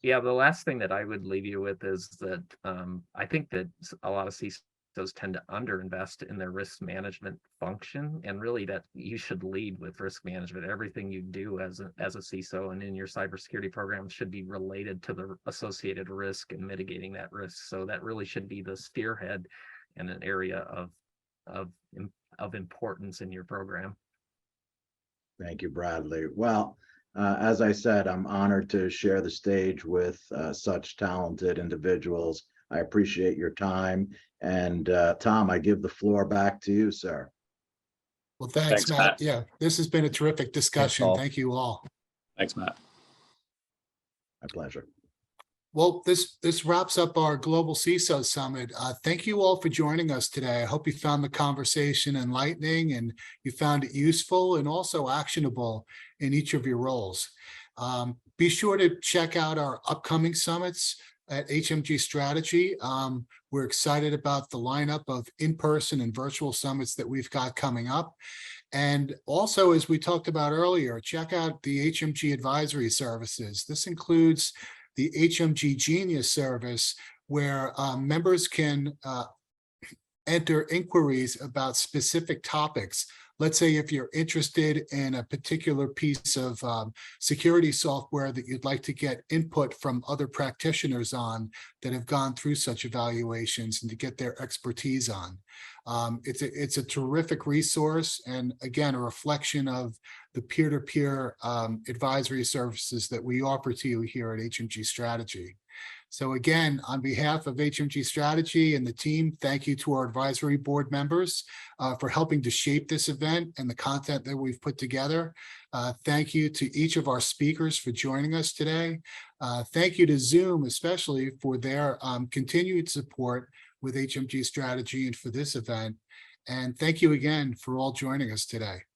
Yeah, the last thing that I would leave you with is that I think that a lot of CISOs tend to underinvest in their risk management function, and really that you should lead with risk management. Everything you do as a CISO and in your cybersecurity program should be related to the associated risk and mitigating that risk. So that really should be the spearhead and an area of importance in your program. Thank you, Bradley. Well, as I said, I'm honored to share the stage with such talented individuals. I appreciate your time. And Tom, I give the floor back to you, sir. Well, thanks, Matt. Yeah, this has been a terrific discussion. Thanks, Thank you all. Thanks, Matt. My pleasure. Well, this wraps up our Global CISO Summit. Thank you all for joining us today. I hope you found the conversation enlightening and you found it useful and also actionable in each of your roles. Be sure to check out our upcoming summits at HMG Strategy. We're excited about the lineup of in-person and virtual summits that we've got coming up. And also, as we talked about earlier, check out the HMG advisory services. This includes the HMG Genius service, where members can enter inquiries about specific topics. Let's say if you're interested in a particular piece of security software that you'd like to get input from other practitioners on that have gone through such evaluations and to get their expertise on. It's a terrific resource, and again, a reflection of the peer-to-peer advisory services that we offer to you here at HMG Strategy. So again, on behalf of HMG Strategy and the team, thank you to our advisory board members for helping to shape this event and the content that we've put together. Thank you to each of our speakers for joining us today. Thank you to Zoom, especially for their continued support with HMG Strategy and for this event. And thank you again for all joining us today.